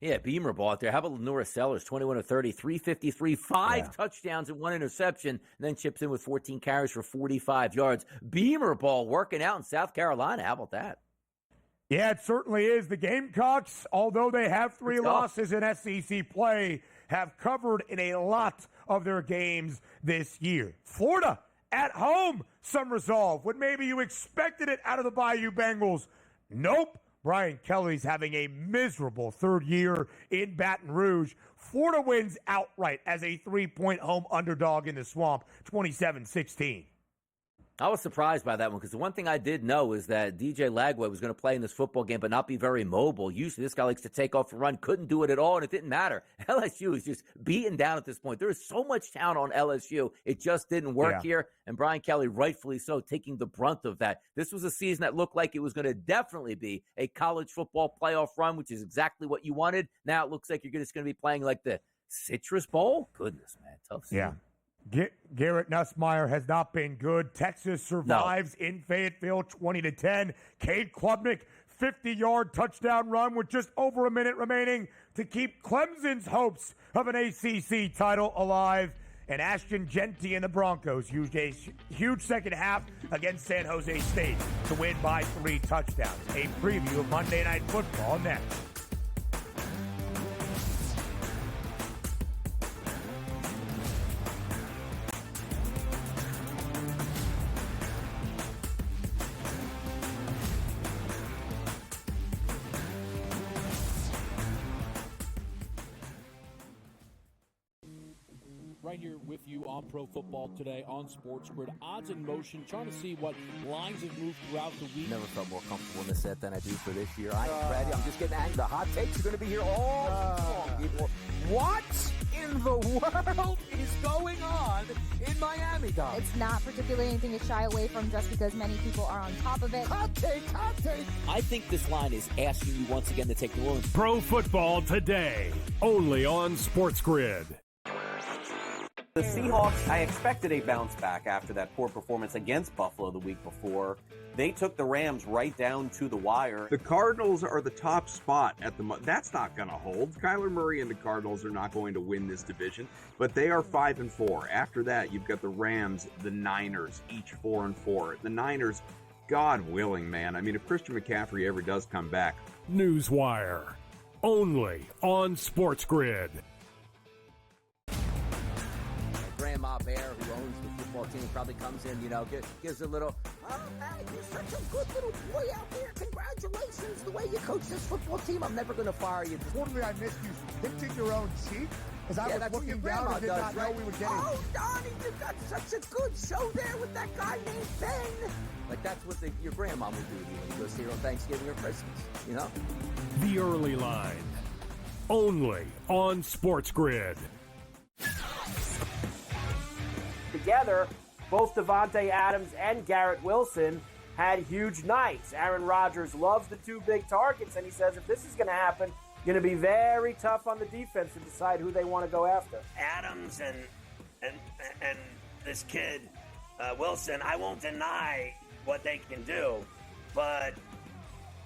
Speaker 5: Yeah, Beamer ball out there. How about Lenora Sellers, 21 of 30, 353, 5 touchdowns and 1 interception, and then chips in with 14 carries for 45 yards. Beamer ball working out in South Carolina. How about that?
Speaker 6: Yeah, it certainly is. The Gamecocks, although they have 3 losses in SEC play, have covered in a lot of their games this year. Florida at home, some resolve, when maybe you expected it out of the Bayou Bengals. Nope. Brian Kelly's having a miserable third year in Baton Rouge. Florida wins outright as a 3-point home underdog in the Swamp, 27-16.
Speaker 5: I was surprised by that one because the one thing I did know is that DJ Lagway was going to play in this football game but not be very mobile. Usually this guy likes to take off and run, couldn't do it at all, and it didn't matter. LSU is just beaten down at this point. There is so much talent on LSU. It just didn't work here, and Brian Kelly, rightfully so, taking the brunt of that. This was a season that looked like it was going to definitely be a college football playoff run, which is exactly what you wanted. Now it looks like you're just going to be playing like the Citrus Bowl. Goodness, man, tough season.
Speaker 6: Yeah. Garrett Nussmeier has not been good. Texas survives in Fayetteville, 20-10. Cade Klubnik, 50-yard touchdown run with just over a minute remaining to keep Clemson's hopes of an ACC title alive. And Ashton Genty and the Broncos used a huge second half against San Jose State to win by 3 touchdowns. A preview of Monday Night Football next.
Speaker 7: Right here with you on Pro Football Today on SportsGrid. Odds in motion, trying to see what lines have moved throughout the week.
Speaker 11: Never felt more comfortable in this set than I do for this year. I am ready. I'm just getting angry. The hot takes are going to be here all long, people. What in the world is going on in Miami, Don?
Speaker 8: It's not particularly anything to shy away from just because many people are on top of it.
Speaker 11: Hot take, hot take.
Speaker 5: I think this line is asking you once again to take New Orleans.
Speaker 3: Pro Football Today, only on SportsGrid.
Speaker 9: The Seahawks, I expected a bounce back after that poor performance against Buffalo the week before. They took the Rams right down to the wire.
Speaker 10: The Cardinals are the top spot at the moment. That's not going to hold. Kyler Murray and the Cardinals are not going to win this division, but they are 5-4. After that, you've got the Rams, the Niners, each 4-4. The Niners, God willing, man. I mean, if Christian McCaffrey ever does come back.
Speaker 3: Newswire, only on SportsGrid.
Speaker 11: Grandma Bear, who owns the football team, probably comes in, gives a little, oh, man, you're such a good little boy out there. Congratulations, the way you coach this football team. I'm never going to fire you.
Speaker 4: Totally, I missed you pinching your own cheek as I was looking down and did not know we were getting.
Speaker 11: Oh, Donnie, you got such a good show there with that guy named Ben. Like, that's what your grandma would do to you when you go see her on Thanksgiving or Christmas,
Speaker 3: The Early Line, only on SportsGrid.
Speaker 1: Together, both Devontae Adams and Garrett Wilson had huge nights. Aaron Rodgers loves the 2 big targets, and he says if this is going to happen, going to be very tough on the defense to decide who they want to go after.
Speaker 2: Adams and this kid Wilson, I won't deny what they can do, but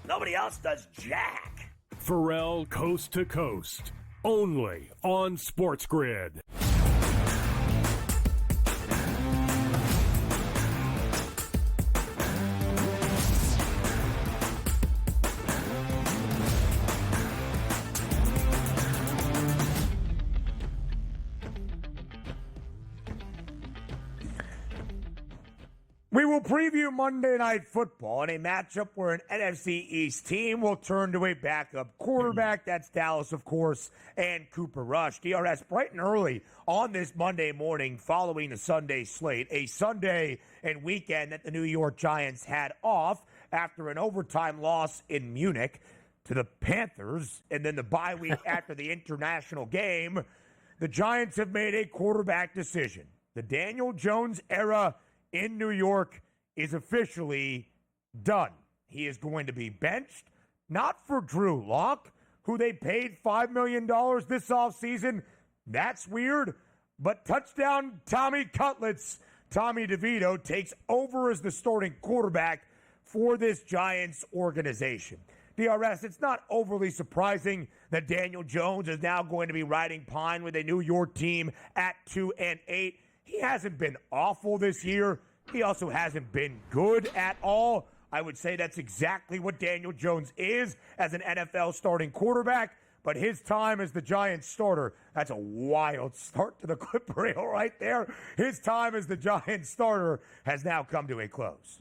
Speaker 2: nobody else does jack.
Speaker 3: Pharrell Coast to Coast, only on SportsGrid.
Speaker 6: We will preview Monday Night Football in a matchup where an NFC East team will turn to a backup quarterback. That's Dallas, of course, and Cooper Rush. DRS bright and early on this Monday morning following the Sunday slate, a Sunday and weekend that the New York Giants had off after an overtime loss in Munich to the Panthers, and then the bye week after the international game. The Giants have made a quarterback decision. The Daniel Jones era in New York is officially done. He is going to be benched, not for Drew Lock, who they paid $5 million this offseason. That's weird. But touchdown Tommy Cutlets, Tommy DeVito, takes over as the starting quarterback for this Giants organization. DRS, it's not overly surprising that Daniel Jones is now going to be riding pine with a New York team at 2-8. He hasn't been awful this year. He also hasn't been good at all. I would say that's exactly what Daniel Jones is as an NFL starting quarterback. But his time as the Giants starter, that's a wild start to the clip reel right there. His time as the Giants starter has now come to a close.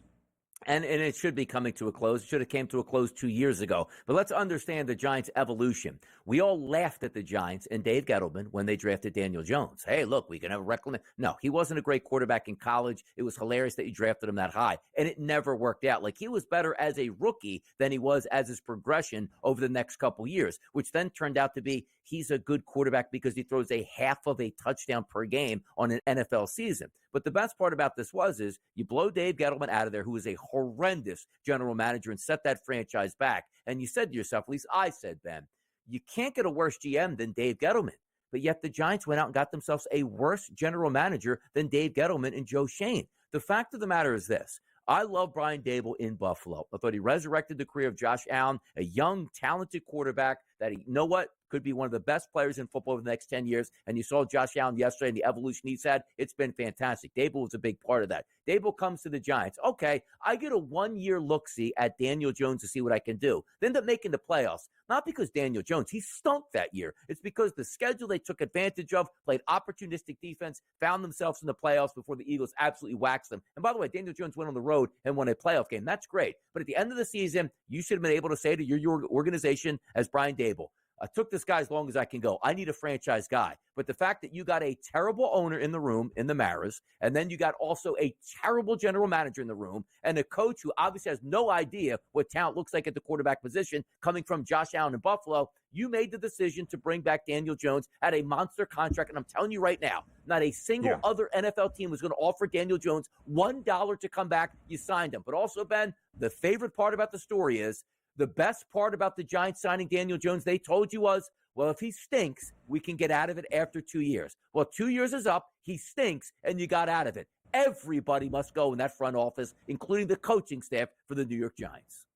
Speaker 5: And it should be coming to a close. It should have came to a close 2 years ago. But let's understand the Giants' evolution. We all laughed at the Giants and Dave Gettleman when they drafted Daniel Jones. Hey, look, we can have a reclamation. No, he wasn't a great quarterback in college. It was hilarious that you drafted him that high. And it never worked out. Like, he was better as a rookie than he was as his progression over the next couple years, which then turned out to be he's a good quarterback because he throws a half of a touchdown per game on an NFL season. But the best part about this is you blow Dave Gettleman out of there, who is a horrendous general manager, and set that franchise back. And you said to yourself, at least I said, Ben, you can't get a worse GM than Dave Gettleman. But yet the Giants went out and got themselves a worse general manager than Dave Gettleman and Joe Schoen. The fact of the matter is this. I love Brian Daboll in Buffalo. I thought he resurrected the career of Josh Allen, a young, talented quarterback that, you know what, could be one of the best players in football over the next 10 years. And you saw Josh Allen yesterday and the evolution he's had. It's been fantastic. Daboll was a big part of that. Daboll comes to the Giants. Okay, I get a one-year look-see at Daniel Jones to see what I can do. They end up making the playoffs. Not because Daniel Jones, he stunk that year. It's because the schedule they took advantage of, played opportunistic defense, found themselves in the playoffs before the Eagles absolutely waxed them. And by the way, Daniel Jones went on the road and won a playoff game. That's great. But at the end of the season, you should have been able to say to your organization as Brian Daboll, I took this guy as long as I can go. I need a franchise guy. But the fact that you got a terrible owner in the room, in the Maras, and then you got also a terrible general manager in the room, and a coach who obviously has no idea what talent looks like at the quarterback position, coming from Josh Allen in Buffalo, you made the decision to bring back Daniel Jones at a monster contract. And I'm telling you right now, not a single other NFL team was going to offer Daniel Jones $1 to come back. You signed him. But also, Ben, the favorite part about the story is, the best part about the Giants signing Daniel Jones, they told you was, well, if he stinks, we can get out of it after 2 years. Well, 2 years is up. He stinks, and you got out of it. Everybody must go in that front office, including the coaching staff for the New York Giants.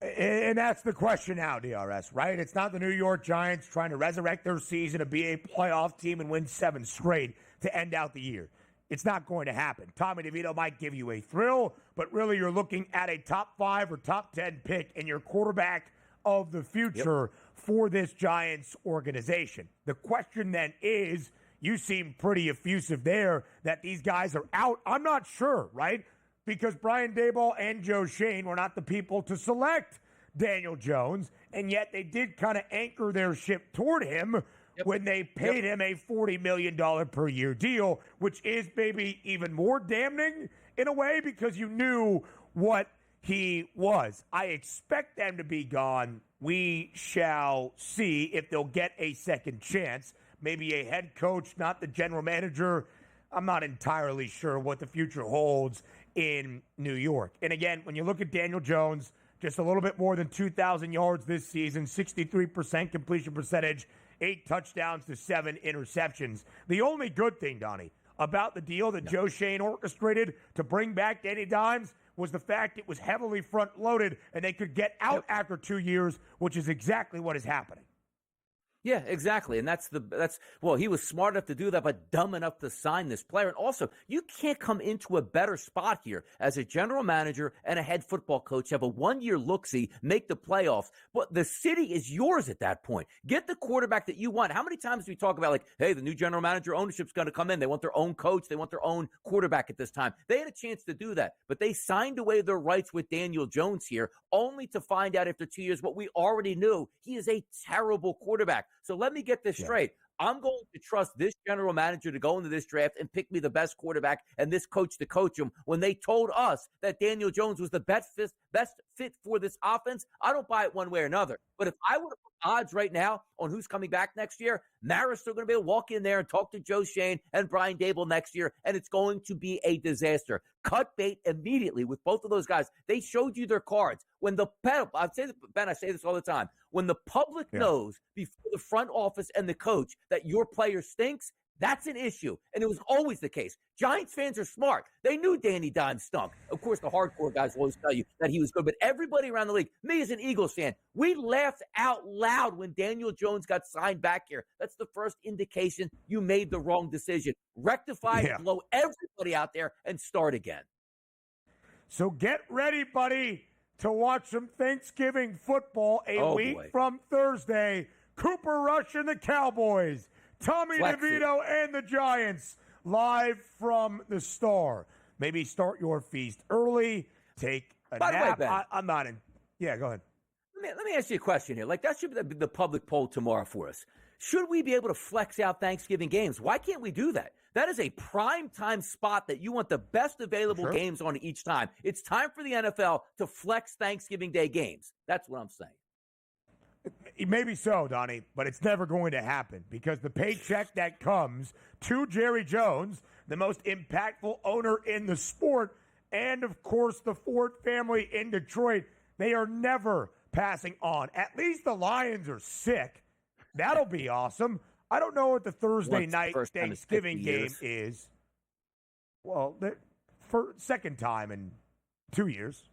Speaker 6: And that's the question now, DRS, right? It's not the New York Giants trying to resurrect their season to be a playoff team and win 7 straight to end out the year. It's not going to happen. Tommy DeVito might give you a thrill, but really you're looking at a top 5 or top 10 pick in your quarterback of the future for this Giants organization. The question then is, you seem pretty effusive there that these guys are out. I'm not sure, right? Because Brian Daboll and Joe Schoen were not the people to select Daniel Jones, and yet they did kind of anchor their ship toward him when they paid him a $40 million per year deal, which is maybe even more damning in a way because you knew what he was. I expect them to be gone. We shall see if they'll get a second chance. Maybe a head coach, not the general manager. I'm not entirely sure what the future holds in New York. And again, when you look at Daniel Jones, just a little bit more than 2,000 yards this season, 63% completion percentage, 8 touchdowns to 7 interceptions. The only good thing, Donnie, about the deal that Joe Schoen orchestrated to bring back Danny Dimes was the fact it was heavily front-loaded and they could get out after 2 years, which is exactly what is happening.
Speaker 5: Yeah, exactly. And that's he was smart enough to do that, but dumb enough to sign this player. And also, you can't come into a better spot here as a general manager and a head football coach, have a 1-year look-see, make the playoffs. But the city is yours at that point. Get the quarterback that you want. How many times do we talk about, like, hey, the new general manager ownership's going to come in. They want their own coach. They want their own quarterback at this time. They had a chance to do that, but they signed away their rights with Daniel Jones here, only to find out after 2 years what we already knew. He is a terrible quarterback. So let me get this straight. I'm going to trust this general manager to go into this draft and pick me the best quarterback and this coach to coach him when they told us that Daniel Jones was the best fit for this offense. I don't buy it one way or another. But if I were to put odds right now on who's coming back next year, Mara's still going to be able to walk in there and talk to Joe Shane and Brian Dable next year, and it's going to be a disaster. Cut bait immediately with both of those guys. They showed you their cards. When the I say this all the time. When the public knows before the front office and the coach that your player stinks, that's an issue. And it was always the case. Giants fans are smart. They knew Danny Dimes stunk. Of course, the hardcore guys will always tell you that he was good. But everybody around the league, me as an Eagles fan, we laughed out loud when Daniel Jones got signed back here. That's the first indication you made the wrong decision. Rectify, blow everybody out there, and start again.
Speaker 6: So get ready, buddy, to watch some Thanksgiving football a week from Thursday. Cooper Rush and the Cowboys. Tommy DeVito and the Giants live from the Star. Maybe start your feast early. Take a nap.
Speaker 5: Way, Ben,
Speaker 6: I'm not in. Yeah, go ahead.
Speaker 5: Let me ask you a question here. Like, that should be the public poll tomorrow for us. Should we be able to flex out Thanksgiving games? Why can't we do that? That is a prime time spot that you want the best available games on each time. It's time for the NFL to flex Thanksgiving Day games. That's what I'm saying.
Speaker 6: Maybe so, Donnie, but it's never going to happen because the paycheck that comes to Jerry Jones, the most impactful owner in the sport, and, of course, the Ford family in Detroit, they are never passing on. At least the Lions are sick. That'll be awesome. I don't know what the Thursday night Thanksgiving game is. Well, for second time in 2 years,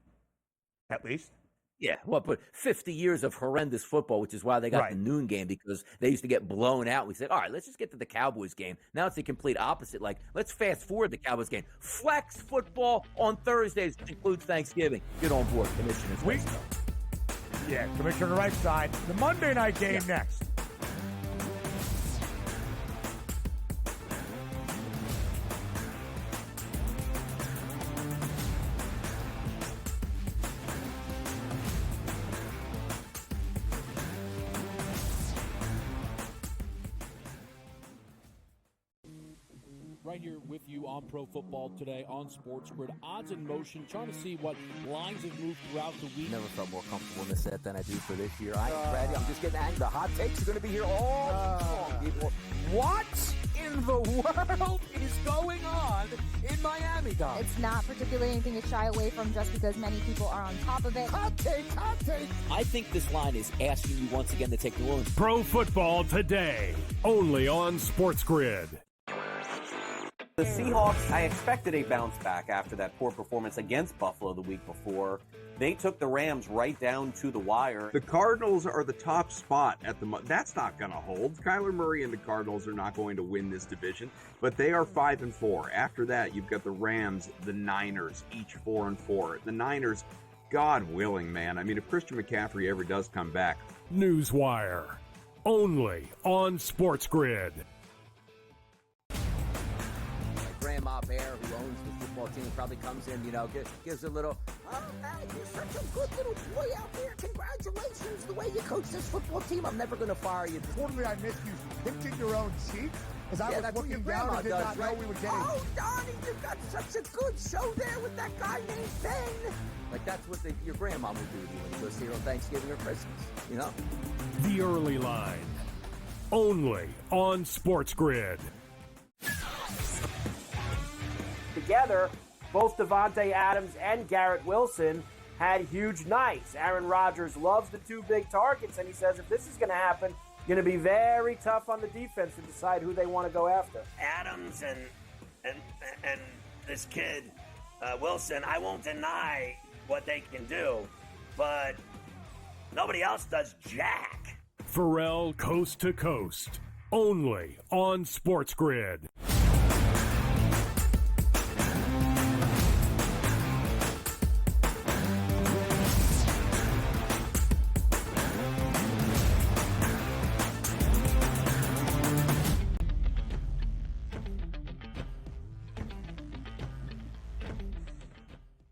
Speaker 6: at least.
Speaker 5: Yeah, well, but 50 years of horrendous football, which is why they got the noon game, because they used to get blown out. We said, all right, let's just get to the Cowboys game. Now it's the complete opposite. Like, let's fast forward the Cowboys game. Flex football on Thursdays, which includes Thanksgiving. Get on board, Commissioners.
Speaker 6: Yeah, Commissioner right side. The Monday night game next.
Speaker 7: Right here with you on Pro Football Today on SportsGrid. Odds in motion, trying to see what lines have moved throughout the week.
Speaker 11: Never felt more comfortable in this set than I do for this year. I ain't ready. I'm just getting angry. The hot takes are going to be here all long, people. What in the world is going on in Miami, Dom?
Speaker 8: It's not particularly anything to shy away from just because many people are on top of it.
Speaker 11: Hot take.
Speaker 5: I think this line is asking you once again to take New Orleans.
Speaker 3: Pro Football Today, only on SportsGrid.
Speaker 9: The Seahawks, I expected a bounce back after that poor performance against Buffalo the week before. They took the Rams right down to the wire.
Speaker 10: The Cardinals are the top spot at the that's not going to hold. Kyler Murray and the Cardinals are not going to win this division, but they are 5-4. After that, you've got the Rams, the Niners, each 4-4. The Niners, God willing, man. I mean, if Christian McCaffrey ever does come back.
Speaker 3: Newswire, only on SportsGrid.
Speaker 11: Grandma Bear, who owns the football team, probably comes in, gives a little, oh, man, you're such a good little boy out there. Congratulations, the way you coach this football team. I'm never going to fire you.
Speaker 4: Totally, I missed you. Pinching your own cheek? As I was looking down and did not know we were getting.
Speaker 11: Oh, Donnie, you got such a good show there with that guy named Ben. Like, that's what your grandma would do to you when you was here on Thanksgiving or Christmas,
Speaker 3: The early line, only on SportsGrid.
Speaker 1: Together, both Davante Adams and Garrett Wilson had huge nights. Aaron Rodgers loves the two big targets, and he says if this is going to happen, going to be very tough on the defense to decide who they want to go after.
Speaker 2: Adams and this kid Wilson, I won't deny what they can do, but nobody else does jack.
Speaker 3: Pharrell Coast to Coast, only on SportsGrid.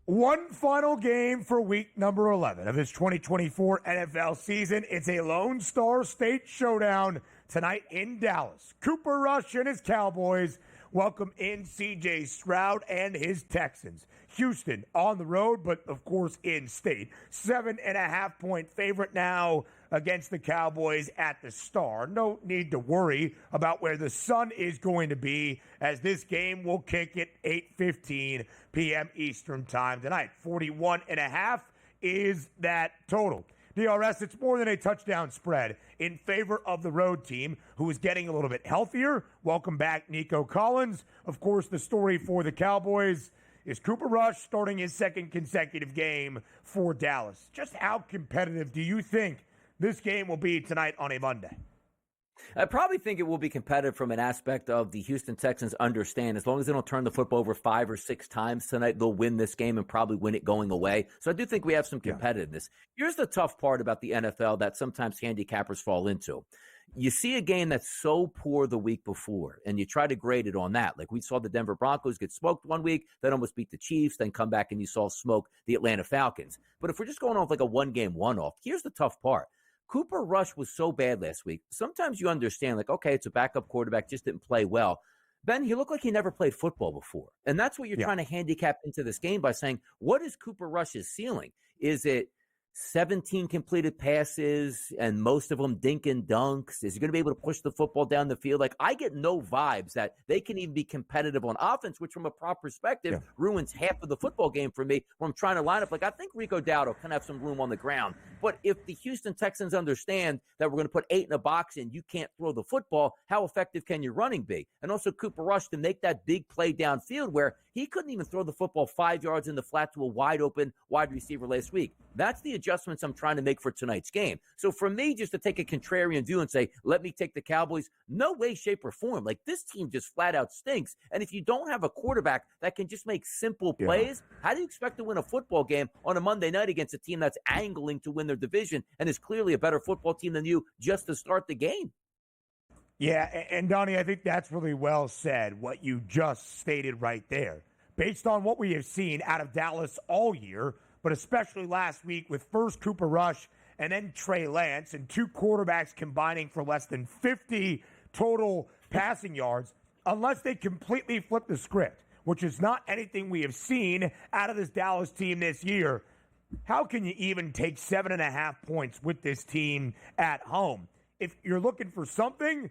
Speaker 6: One final game for week number 11 of this 2024 NFL season. It's a Lone Star State showdown tonight in Dallas. Cooper Rush and his Cowboys welcome in C.J. Stroud and his Texans. Houston on the road, but of course in state. 7.5-point favorite now against the Cowboys at the Star. No need to worry about where the sun is going to be, as this game will kick at 8:15 p.m. Eastern time tonight. 41.5 is that total. DRS, it's more than a touchdown spread in favor of the road team, who is getting a little bit healthier. Welcome back, Nico Collins. Of course, the story for the Cowboys is Cooper Rush starting his second consecutive game for Dallas. Just how competitive do you think this game will be tonight on a Monday?
Speaker 5: I probably think it will be competitive from an aspect of the Houston Texans understand as long as they don't turn the football over 5 or 6 times tonight, they'll win this game and probably win it going away. So I do think we have some competitiveness. Here's the tough part about the NFL that sometimes handicappers fall into. You see a game that's so poor the week before, and you try to grade it on that. Like we saw the Denver Broncos get smoked one week, then almost beat the Chiefs, then come back and you saw smoke the Atlanta Falcons. But if we're just going off like a one-game one-off, here's the tough part. Cooper Rush was so bad last week. Sometimes you understand, like, okay, it's a backup quarterback, just didn't play well. Ben, he looked like he never played football before. And that's what you're trying to handicap into this game by saying, what is Cooper Rush's ceiling? Is it 17 completed passes and most of them dink and dunks? Is he going to be able to push the football down the field? Like, I get no vibes that they can even be competitive on offense, which from a prop perspective ruins half of the football game for me when I'm trying to line up. Like, I think Rico Dowdle can have some room on the ground. But if the Houston Texans understand that we're going to put 8 in a box and you can't throw the football, how effective can your running be? And also Cooper Rush to make that big play downfield where he couldn't even throw the football 5 yards in the flat to a wide open wide receiver last week. That's the adjustments I'm trying to make for tonight's game. So for me, just to take a contrarian view and say, let me take the Cowboys, no way, shape, or form. Like, this team just flat out stinks. And if you don't have a quarterback that can just make simple plays, how do you expect to win a football game on a Monday night against a team that's angling to win their division and is clearly a better football team than you just to start the game?
Speaker 6: Yeah, and Donnie, I think that's really well said, what you just stated right there. Based on what we have seen out of Dallas all year, but especially last week with first Cooper Rush and then Trey Lance and 2 quarterbacks combining for less than 50 total passing yards, unless they completely flip the script, which is not anything we have seen out of this Dallas team this year. How can you even take 7.5 points with this team at home? If you're looking for something,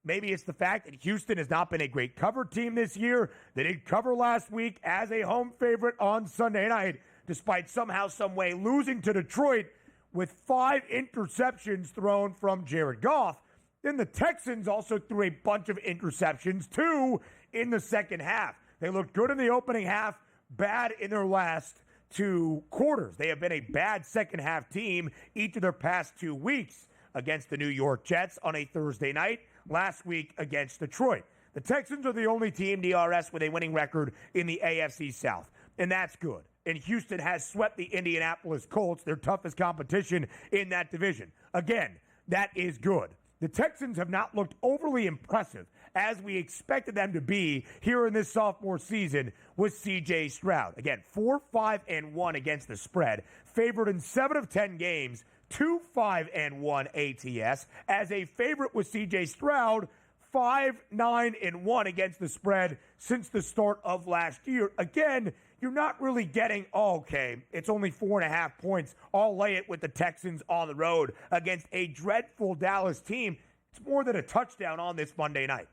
Speaker 6: maybe it's the fact that Houston has not been a great cover team this year. They did cover last week as a home favorite on Sunday night, despite somehow, some way losing to Detroit with 5 interceptions thrown from Jared Goff. Then the Texans also threw a bunch of interceptions, 2 in the second half. They looked good in the opening half, bad in their last 2 quarters. They have been a bad second half team each of their past 2 weeks, against the New York Jets on a Thursday night, last week against Detroit. The Texans are the only team, DRS, with a winning record in the AFC South, and that's good. And Houston has swept the Indianapolis Colts, their toughest competition in that division. Again, that is good. The Texans have not looked overly impressive, as we expected them to be here in this sophomore season with C.J. Stroud. Again, 4-5-1 against the spread, favored in 7 of 10 games, 2-5-1 ATS. As a favorite with C.J. Stroud, 5-9-1 against the spread since the start of last year. Again, you're not really getting, it's only 4.5 points. I'll lay it with the Texans on the road against a dreadful Dallas team. It's more than a touchdown on this Monday night.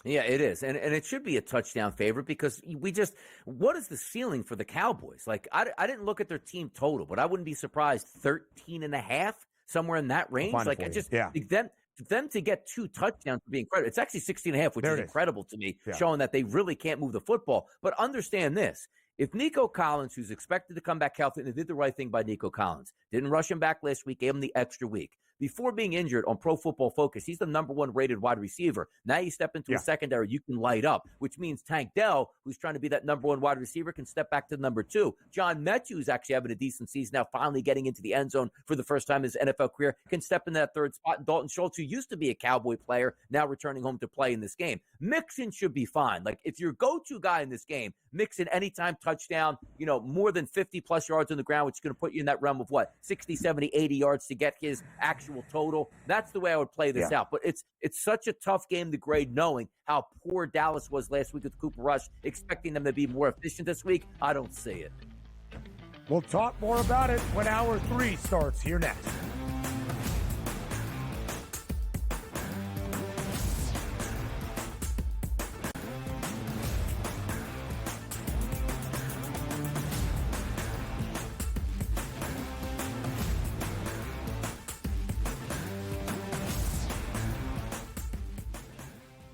Speaker 5: Yeah, it is. And it should be a touchdown favorite because what is the ceiling for the Cowboys? Like, I didn't look at their team total, but I wouldn't be surprised 13.5, somewhere in that range. Like, them to get 2 touchdowns would be incredible. It's actually 16.5, which is incredible to me, showing that they really can't move the football. But understand this. If Nico Collins, who's expected to come back healthy, and they did the right thing by Nico Collins, didn't rush him back last week, gave him the extra week. Before being injured on Pro Football Focus, he's the number 1 rated wide receiver. Now you step into a secondary, you can light up, which means Tank Dell, who's trying to be that number 1 wide receiver, can step back to number 2. John Metchie, who's actually having a decent season now, finally getting into the end zone for the first time in his NFL career, can step in that 3rd spot. And Dalton Schultz, who used to be a Cowboy player, now returning home to play in this game. Mixon should be fine. Like, if your go-to guy in this game, Mixon anytime touchdown, more than 50-plus yards on the ground, which is going to put you in that realm of 60, 70, 80 yards to get his actual total. That's the way I would play this out. But it's such a tough game to grade, knowing how poor Dallas was last week with Cooper Rush, expecting them to be more efficient this week. I don't see it.
Speaker 6: We'll talk more about it when hour 3 starts here next.